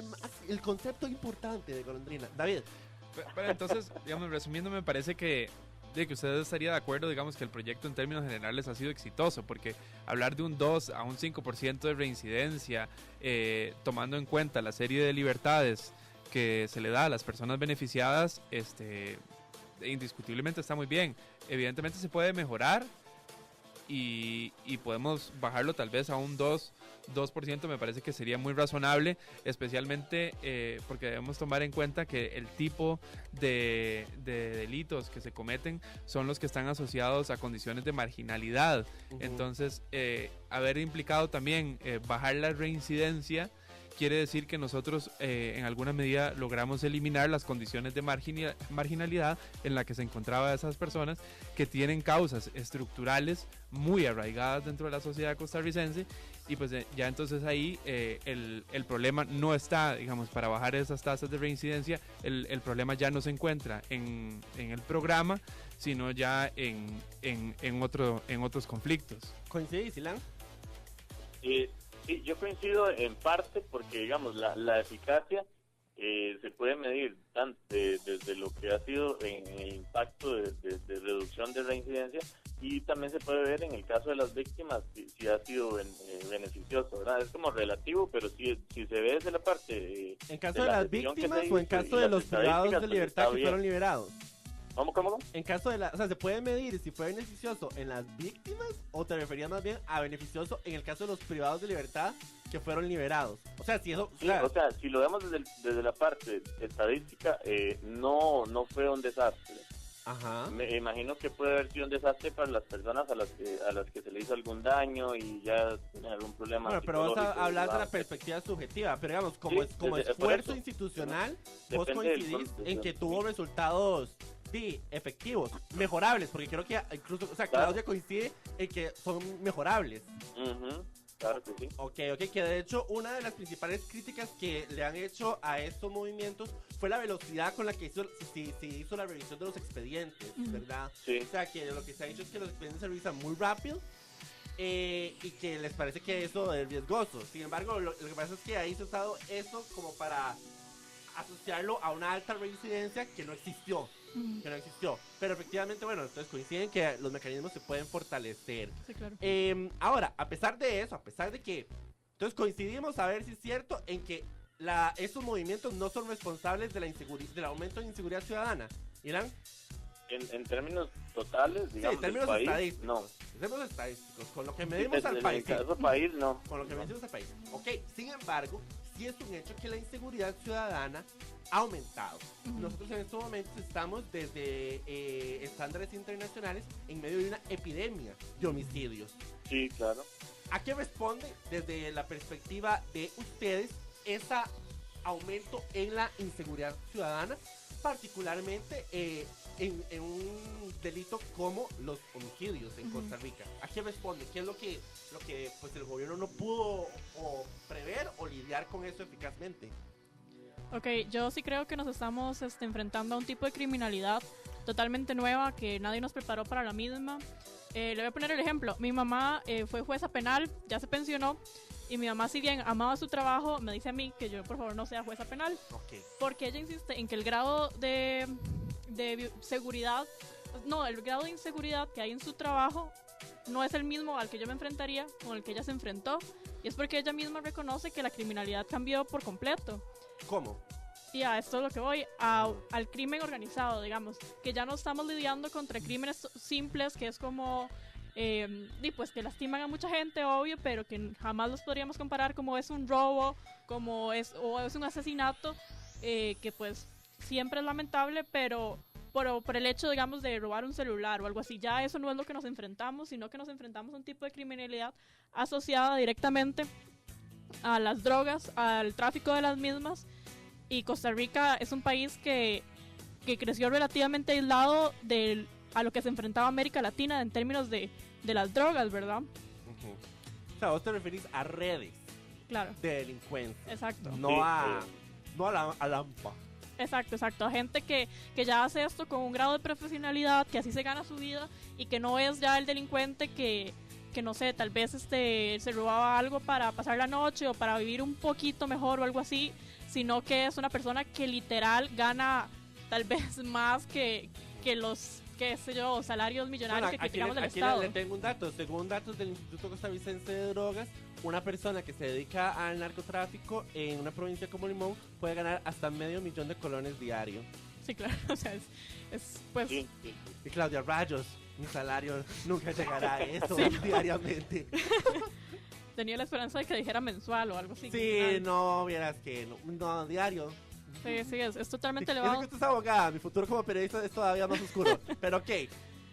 el concepto importante de golondrina. David.
Pero entonces, digamos, resumiendo, me parece que usted estaría de acuerdo, digamos, que el proyecto en términos generales ha sido exitoso, porque hablar de un 2 a un 5% de reincidencia, tomando en cuenta la serie de libertades que se le da a las personas beneficiadas, indiscutiblemente está muy bien. Evidentemente se puede mejorar y podemos bajarlo tal vez a un 2%, me parece que sería muy razonable, especialmente porque debemos tomar en cuenta que el tipo de delitos que se cometen son los que están asociados a condiciones de marginalidad. Entonces, haber implicado también bajar la reincidencia quiere decir que nosotros en alguna medida logramos eliminar las condiciones de marginalidad en la que se encontraban esas personas que tienen causas estructurales muy arraigadas dentro de la sociedad costarricense, y pues ya entonces ahí el problema no está, digamos, para bajar esas tasas de reincidencia, el problema ya no se encuentra en el programa, sino ya en otros conflictos.
¿Coincidís, Ilan?
Sí, yo coincido en parte porque, digamos, la eficacia se puede medir tanto desde lo que ha sido en el impacto de reducción de reincidencia, y también se puede ver en el caso de las víctimas si ha sido beneficioso, ¿verdad? Es como relativo, pero si se ve desde la parte...
¿En caso de las víctimas o en caso de los privados de libertad que fueron liberados?
¿Cómo?
En caso de o sea, ¿se puede medir si fue beneficioso en las víctimas o te referías más bien a beneficioso en el caso de los privados de libertad que fueron liberados? O sea, si eso...
Sí, o sea, si lo vemos desde la parte estadística, no fue un desastre.
Ajá.
Me imagino que puede haber sido un desastre para las personas a las que se le hizo algún daño y ya tienen algún problema.
Bueno, pero vamos a
psicológico,
hablar de la
digamos.
perspectiva subjetiva, pero digamos,
Sí,
como
por
esfuerzo
eso.
institucional, vos
Depende del
coincidís
punto,
en que
sí.
tuvo resultados, sí, efectivos, mejorables, porque creo que incluso, o sea,
Claro.
Claudia coincide en que son mejorables.
Ujú, claro que sí.
Ok, que de hecho una de las principales críticas que le han hecho a estos movimientos fue la velocidad con la que se hizo la revisión de los expedientes, ¿verdad?
Sí.
O sea, que lo que se ha dicho es que los expedientes se revisan muy rápido y que les parece que eso es riesgoso. Sin embargo, lo que pasa es que ahí se ha usado eso como para asociarlo a una alta reincidencia que no existió. Pero efectivamente, bueno, entonces coinciden que los mecanismos se pueden fortalecer.
Sí, claro.
Ahora, a pesar de eso, a pesar de que, entonces coincidimos a ver si es cierto en que estos movimientos no son responsables de del aumento de inseguridad ciudadana. ¿Irán?
En términos totales, digamos,
en términos
del país,
estadísticos.
no.
En términos estadísticos, con lo que medimos al
En
país.
el caso país, no.
Con lo que
No.
medimos al país. Ok, sin embargo, sí es un hecho que la inseguridad ciudadana ha aumentado. Nosotros en estos momentos estamos desde estándares internacionales en medio de una epidemia de homicidios.
Sí, claro.
¿A qué responde desde la perspectiva de ustedes ese aumento en la inseguridad ciudadana, particularmente en un delito como los homicidios en Costa Rica? ¿A qué responde? ¿Qué es lo que pues el gobierno no pudo o prever o lidiar con eso eficazmente?
Ok, yo sí creo que nos estamos enfrentando a un tipo de criminalidad totalmente nueva que nadie nos preparó para la misma. Le voy a poner el ejemplo. Mi mamá fue jueza penal, ya se pensionó, y mi mamá, si bien amaba su trabajo, me dice a mí que yo por favor no sea jueza penal,
Ok.
porque ella insiste en que el grado de seguridad, no, el grado de inseguridad que hay en su trabajo no es el mismo al que yo me enfrentaría, con el que ella se enfrentó, y es porque ella misma reconoce que la criminalidad cambió por completo.
¿Cómo?
Y a esto es lo que voy, al crimen organizado, digamos, que ya no estamos lidiando contra crímenes simples, que es como, pues que lastiman a mucha gente, obvio, pero que jamás los podríamos comparar como es un robo, o es un asesinato, que pues siempre es lamentable, pero por el hecho, digamos, de robar un celular o algo así, ya eso no es lo que nos enfrentamos, sino que nos enfrentamos a un tipo de criminalidad asociada directamente a las drogas, al tráfico de las mismas. Y Costa Rica es un país que creció relativamente aislado a lo que se enfrentaba América Latina en términos de las drogas, ¿verdad?
O sea, vos te referís a redes
Claro,
de delincuencia,
exacto.
no
Sí,
a la AMPA.
Exacto. A gente que ya hace esto con un grado de profesionalidad, que así se gana su vida y que no es ya el delincuente que no sé, tal vez se robaba algo para pasar la noche o para vivir un poquito mejor o algo así, sino que es una persona que literal gana tal vez más que los, qué sé yo, salarios millonarios que criticamos del Estado.
Le tengo un dato. Según datos del Instituto Costarricense de Drogas, una persona que se dedica al narcotráfico en una provincia como Limón puede ganar hasta $500,000 de colones diario.
Sí, claro, o sea, es pues...
Sí.
Y Claudia, rayos, mi salario nunca llegará a eso
Sí.
diariamente.
Tenía la esperanza de que dijera mensual o algo así.
Sí, no, vieras que no, diario.
Sí, es totalmente
Yo sé
elevado.
que usted es abogada, mi futuro como periodista es todavía más oscuro. Pero ok,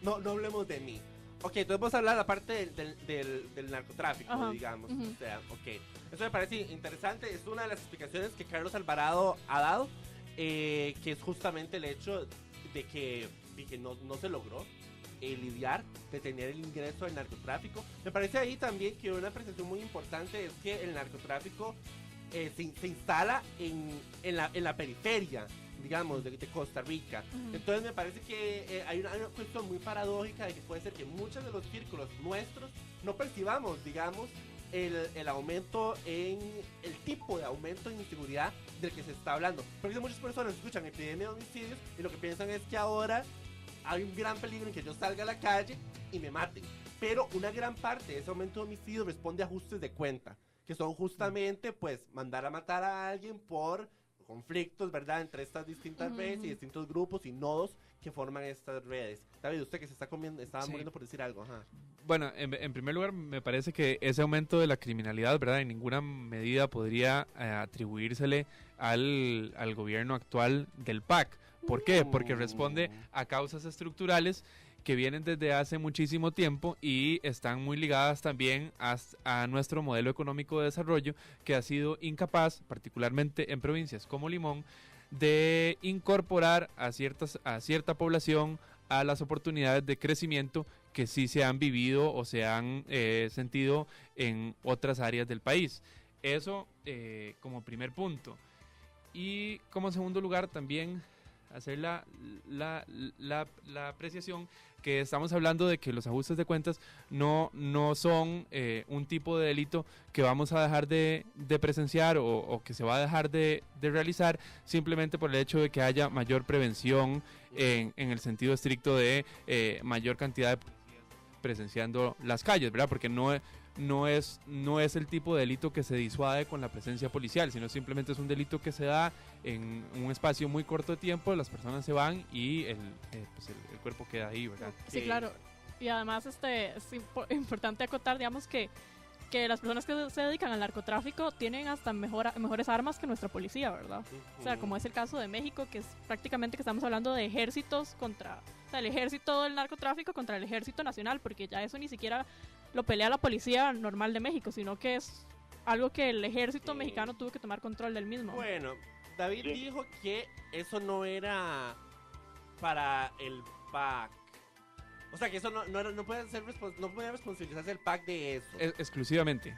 no hablemos de mí. Ok, entonces vamos a hablar de la parte del narcotráfico,
Ajá,
digamos.
ujú.
O sea, ok. Eso me parece interesante. Es una de las explicaciones que Carlos Alvarado ha dado, que es justamente el hecho de que no se logró lidiar, detener el ingreso del narcotráfico. Me parece ahí también que una apreciación muy importante es que el narcotráfico se instala en la periferia, digamos, de Costa Rica.
Ujú.
Entonces me parece que hay una cuestión muy paradójica de que puede ser que muchos de los círculos nuestros no percibamos, digamos, el aumento en el tipo de aumento en inseguridad del que se está hablando. Porque muchas personas escuchan epidemia de homicidios y lo que piensan es que ahora hay un gran peligro en que yo salga a la calle y me maten. Pero una gran parte de ese aumento de homicidios responde a ajustes de cuenta, que son justamente pues mandar a matar a alguien por conflictos, ¿verdad? Entre estas distintas redes y distintos grupos y nodos que forman estas redes. David, usted que se está comiendo, estaba
Sí.
muriendo por decir algo, ajá.
Bueno, en primer lugar, me parece que ese aumento de la criminalidad, ¿verdad? En ninguna medida podría atribuírsele al gobierno actual del PAC. ¿Por qué? Porque responde a causas estructurales que vienen desde hace muchísimo tiempo y están muy ligadas también a nuestro modelo económico de desarrollo, que ha sido incapaz, particularmente en provincias como Limón, de incorporar a cierta población a las oportunidades de crecimiento que sí se han vivido o se han sentido en otras áreas del país. Eso como primer punto. Y como segundo lugar también hacer la apreciación que estamos hablando de que los ajustes de cuentas no son un tipo de delito que vamos a dejar de presenciar o que se va a dejar de realizar simplemente por el hecho de que haya mayor prevención en el sentido estricto de mayor cantidad de policías presenciando las calles, ¿verdad? Porque no es el tipo de delito que se disuade con la presencia policial, sino simplemente es un delito que se da en un espacio muy corto de tiempo, las personas se van y el cuerpo queda ahí, ¿verdad?
Sí, claro. Y además es importante acotar, digamos, que las personas que se dedican al narcotráfico tienen hasta mejores armas que nuestra policía, ¿verdad? O sea, como es el caso de México, que es prácticamente que estamos hablando de ejércitos el ejército del narcotráfico contra el ejército nacional, porque ya eso ni siquiera lo pelea la policía normal de México, sino que es algo que el ejército mexicano tuvo que tomar control del mismo.
Bueno, David dijo que eso no era para el PAC. O sea, que eso no puede ser no puede responsabilizarse el PAC de eso.
Exclusivamente.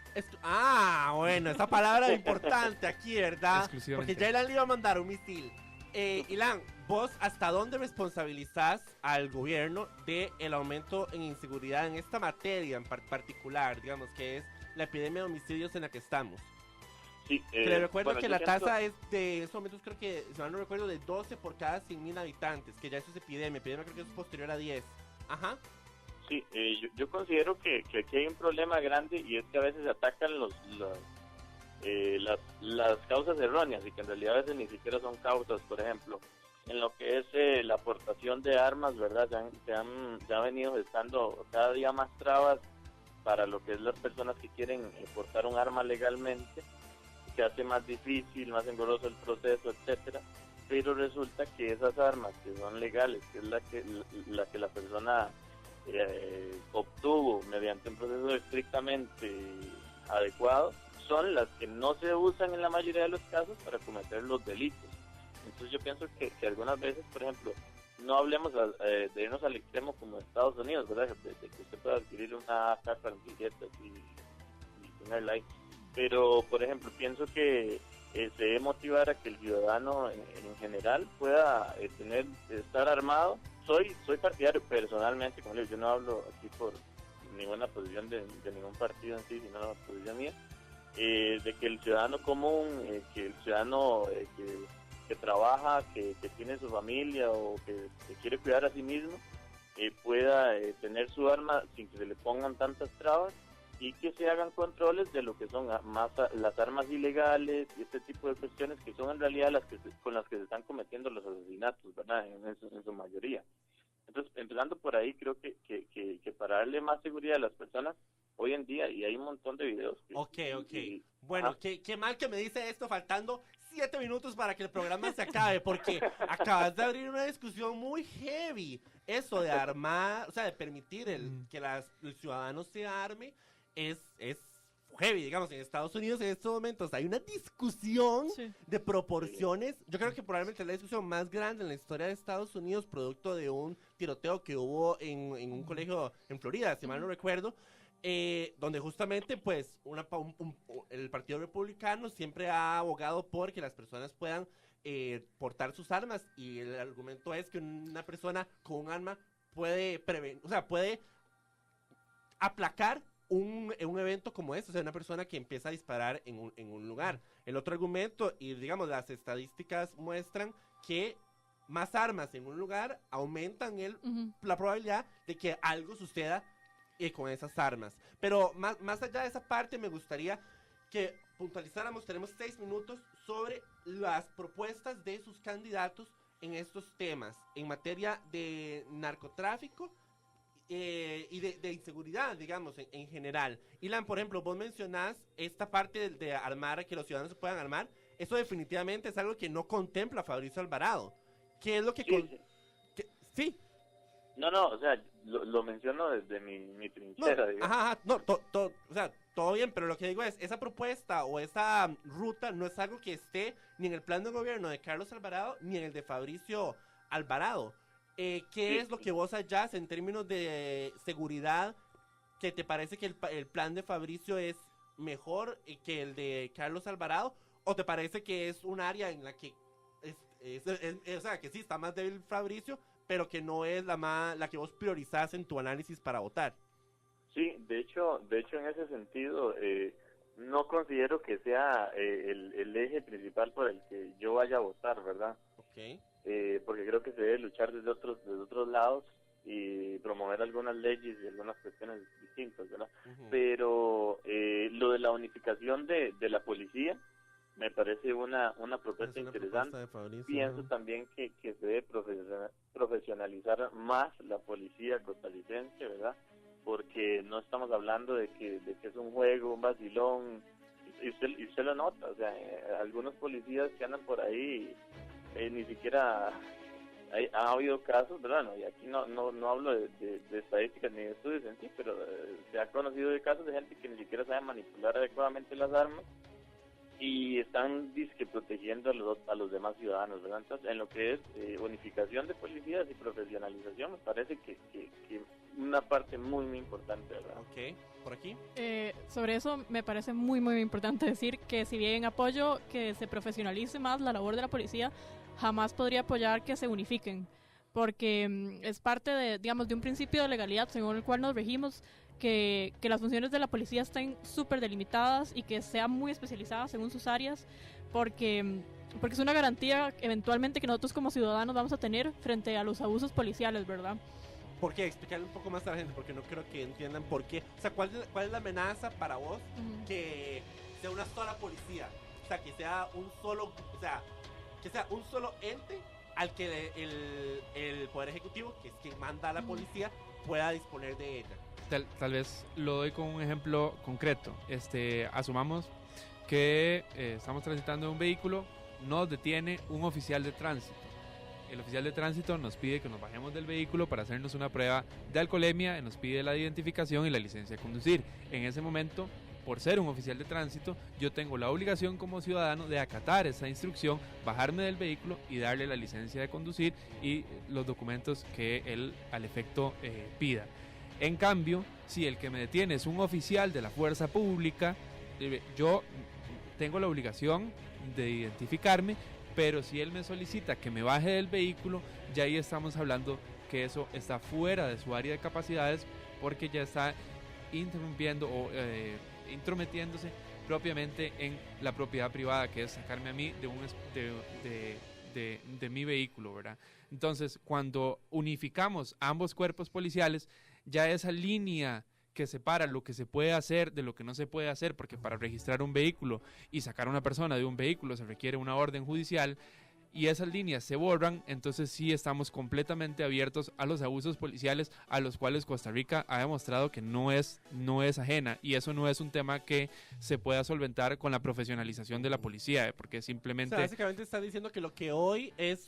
Bueno, esa palabra es importante aquí, ¿verdad?
Exclusivamente.
Porque ya Ilan le iba a mandar un misil. Ilan, ¿vos hasta dónde responsabilizás al gobierno del aumento en inseguridad en esta materia en particular, digamos, que es la epidemia de homicidios en la que estamos?
Sí,
Pero recuerdo que
yo
la
siento-
tasa es de, en estos momentos creo que, si mal no recuerdo, de 12 por cada 100.000 habitantes, que ya eso es epidemia creo que es posterior a 10. Ajá.
Sí, yo considero que aquí hay un problema grande y es que a veces se atacan las causas erróneas y que en realidad a veces ni siquiera son causas. Por ejemplo, en lo que es la aportación de armas, ¿verdad? Se han venido gestando cada día más trabas para lo que es las personas que quieren portar un arma legalmente. Se hace más difícil, más engorroso el proceso, etcétera. Pero resulta que esas armas que son legales, que es la que la persona obtuvo mediante un proceso estrictamente adecuado, son las que no se usan en la mayoría de los casos para cometer los delitos. Entonces yo pienso que algunas veces, por ejemplo, no hablemos de irnos al extremo como Estados Unidos, ¿verdad? De que usted pueda adquirir una AK-47 y tenerla ahí. Pero, por ejemplo, pienso que se debe motivar a que el ciudadano en general pueda estar armado. Soy partidario personalmente, como le digo, yo no hablo aquí por ninguna posición de ningún partido en sí, sino la posición mía, de que el ciudadano común, que el ciudadano que trabaja, que tiene su familia o que quiere cuidar a sí mismo, pueda tener su arma sin que se le pongan tantas trabas y que se hagan controles de lo que son las armas ilegales y este tipo de cuestiones que son en realidad con las que se están cometiendo los asesinatos, ¿verdad? En su mayoría. Entonces, empezando por ahí, creo que para darle más seguridad a las personas hoy en día, y hay un montón de videos.
Ok. Bueno, qué mal que me dice esto faltando 7 minutos para que el programa se acabe, porque acabas de abrir una discusión muy heavy. Eso de armar, o sea, de permitir que el ciudadano se arme es heavy, digamos. En Estados Unidos en estos momentos hay una discusión de proporciones. Yo creo que probablemente es la discusión más grande en la historia de Estados Unidos, producto de un tiroteo que hubo en un colegio en Florida, si mal no recuerdo. Donde justamente pues el Partido Republicano siempre ha abogado por que las personas puedan portar sus armas, y el argumento es que una persona con un arma puede puede aplacar un evento como este, o sea, una persona que empieza a disparar en un lugar. El otro argumento, y digamos las estadísticas muestran que más armas en un lugar aumentan la probabilidad de que algo suceda con esas armas. Pero más allá de esa parte, me gustaría que puntualizáramos, tenemos 6 minutos sobre las propuestas de sus candidatos en estos temas, en materia de narcotráfico y de inseguridad, digamos, en general. Ilan, por ejemplo, vos mencionás esta parte de armar, que los ciudadanos se puedan armar. Eso definitivamente es algo que no contempla Fabricio Alvarado. ¿Qué es lo que... Sí.
No, o sea, lo menciono desde mi trinchera,
No,
digamos.
ajá, no, o sea, todo bien, pero lo que digo es, esa propuesta o esa ruta no es algo que esté ni en el plan de gobierno de Carlos Alvarado ni en el de Fabricio Alvarado. ¿Qué es lo que vos hallás en términos de seguridad, que te parece que el plan de Fabricio es mejor que el de Carlos Alvarado? ¿O te parece que es un área en la que o sea, que sí está más débil Fabricio, pero que no es la que vos priorizás en tu análisis para votar?
Sí, de hecho en ese sentido, no considero que sea el eje principal por el que yo vaya a votar, ¿verdad?
Ok.
Porque creo que se debe luchar desde otros lados y promover algunas leyes y algunas cuestiones distintas, ¿verdad? Pero lo de la unificación de la policía me parece una propuesta interesante. Pienso también que se debe profesionalizar más la policía costarricense, ¿verdad? Porque no estamos hablando de que es un juego, un vacilón, y usted lo nota, o sea, algunos policías que andan por ahí, ni siquiera ha habido casos, ¿verdad? No, y aquí no hablo de estadísticas ni de estudios en sí, pero se ha conocido de casos de gente que ni siquiera sabe manipular adecuadamente las armas y están disque protegiendo a los demás ciudadanos, ¿verdad? Entonces, en lo que es unificación de policías y profesionalización, me parece que una parte muy, muy importante, ¿verdad?
Ok, ¿por aquí?
Sobre eso me parece muy, muy importante decir que si bien apoyo que se profesionalice más la labor de la policía, jamás podría apoyar que se unifiquen, porque es parte de, digamos, de un principio de legalidad según el cual nos regimos, que las funciones de la policía estén súper delimitadas y que sean muy especializadas según sus áreas, porque es una garantía eventualmente que nosotros como ciudadanos vamos a tener frente a los abusos policiales, ¿verdad?
¿Por qué? Explicarle un poco más a la gente, porque no creo que entiendan por qué. O sea, ¿cuál es la amenaza para vos que sea una sola policía? O sea, que sea un solo, que sea un solo ente al que el Poder Ejecutivo, que es quien manda a la policía, pueda disponer de ella.
Tal vez lo doy con un ejemplo concreto. Asumamos que estamos transitando un vehículo, nos detiene un oficial de tránsito. El oficial de tránsito nos pide que nos bajemos del vehículo para hacernos una prueba de alcoholemia, nos pide la identificación y la licencia de conducir. En ese momento, por ser un oficial de tránsito, yo tengo la obligación como ciudadano de acatar esa instrucción, bajarme del vehículo y darle la licencia de conducir y los documentos que él al efecto pida. En cambio, si el que me detiene es un oficial de la fuerza pública, yo tengo la obligación de identificarme, pero si él me solicita que me baje del vehículo, ya ahí estamos hablando que eso está fuera de su área de capacidades, porque ya está interrumpiendo o intrometiéndose propiamente en la propiedad privada, que es sacarme a mí de mi vehículo, ¿verdad? Entonces, cuando unificamos ambos cuerpos policiales, ya esa línea que separa lo que se puede hacer de lo que no se puede hacer, porque para registrar un vehículo y sacar a una persona de un vehículo se requiere una orden judicial, y esas líneas se borran, entonces sí estamos completamente abiertos a los abusos policiales a los cuales Costa Rica ha demostrado que no es ajena, y eso no es un tema que se pueda solventar con la profesionalización de la policía, porque simplemente...
O sea, básicamente está diciendo que lo que hoy es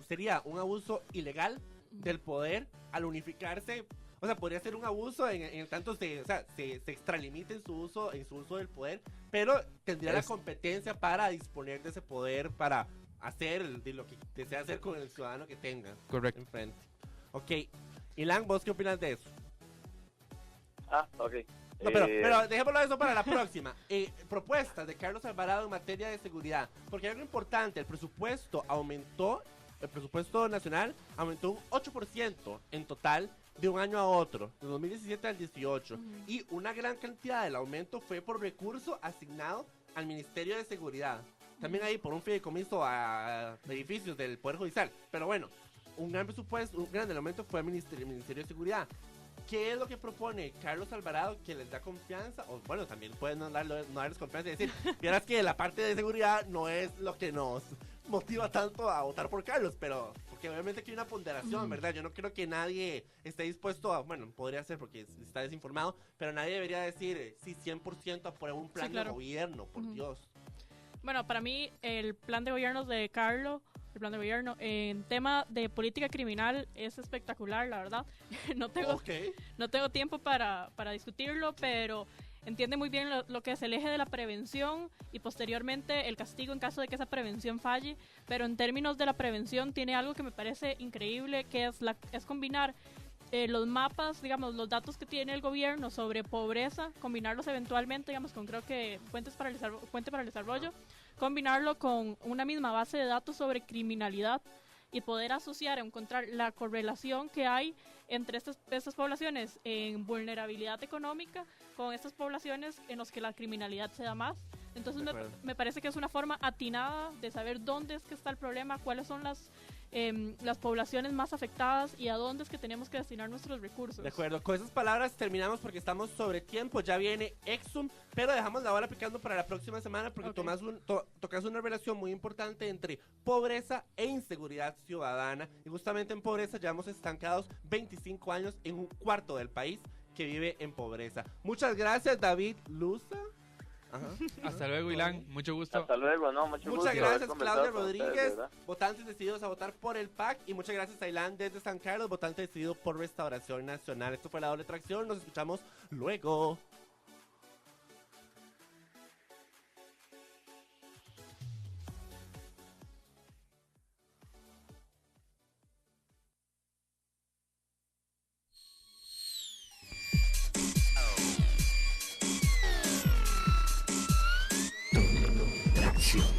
sería un abuso ilegal del poder al unificarse. O sea, podría ser un abuso en tanto se extralimite en su uso del poder, pero tendría la competencia para disponer de ese poder para hacer de lo que desea hacer con el ciudadano que tenga.
Correcto.
Enfrente. Ok. Ilan, ¿vos qué opinas de eso?
Ok.
No, pero dejémoslo eso para la próxima. Propuestas de Carlos Alvarado en materia de seguridad. Porque hay algo importante, el presupuesto nacional aumentó un 8% en total de un año a otro, de 2017 al 18. Y una gran cantidad del aumento fue por recurso asignado al Ministerio de Seguridad. También ahí por un fideicomiso a edificios del Poder Judicial. Pero bueno, un gran presupuesto, un gran aumento fue al Ministerio de Seguridad. ¿Qué es lo que propone Carlos Alvarado que les da confianza? O bueno, también pueden no darles confianza y decir, vieras que la parte de seguridad no es lo que nos motiva tanto a votar por Carlos, pero porque obviamente aquí hay una ponderación, ¿verdad? Yo no creo que nadie esté dispuesto a, bueno, podría ser porque está desinformado, pero nadie debería decir, sí, 100% apruebo un plan
Sí, claro.
de gobierno, por Dios.
Bueno, para mí el plan de gobierno de Carlos, el plan de gobierno en tema de política criminal es espectacular, la verdad. no tengo tiempo para discutirlo, pero entiende muy bien lo que es el eje de la prevención y posteriormente el castigo en caso de que esa prevención falle, pero en términos de la prevención tiene algo que me parece increíble, que es combinar los mapas, digamos, los datos que tiene el gobierno sobre pobreza, combinarlos eventualmente, digamos, con creo que Puente para el Desarrollo, combinarlo con una misma base de datos sobre criminalidad y poder asociar, encontrar la correlación que hay entre estas poblaciones en vulnerabilidad económica con estas poblaciones en las que la criminalidad se da más. Entonces me parece que es una forma atinada de saber dónde es que está el problema, cuáles son las poblaciones más afectadas y a dónde es que tenemos que destinar nuestros recursos.
De acuerdo, con esas palabras terminamos porque estamos sobre tiempo, ya viene Exum, pero dejamos la bola picando para la próxima semana porque tocas una relación muy importante entre pobreza e inseguridad ciudadana, y justamente en pobreza llevamos estancados 25 años en un cuarto del país que vive en pobreza. Muchas gracias, David Luza. Ajá.
Hasta luego, Ilan, mucho gusto.
Hasta luego, no, mucho gusto.
Muchas gracias, Claudia
con ustedes,
Rodríguez,
¿verdad?
votantes decididos a votar por el PAC, y muchas gracias a Ilan desde San Carlos, votante decidido por Restauración Nacional. Esto fue La Doble Tracción, nos escuchamos luego.
Doble tracción.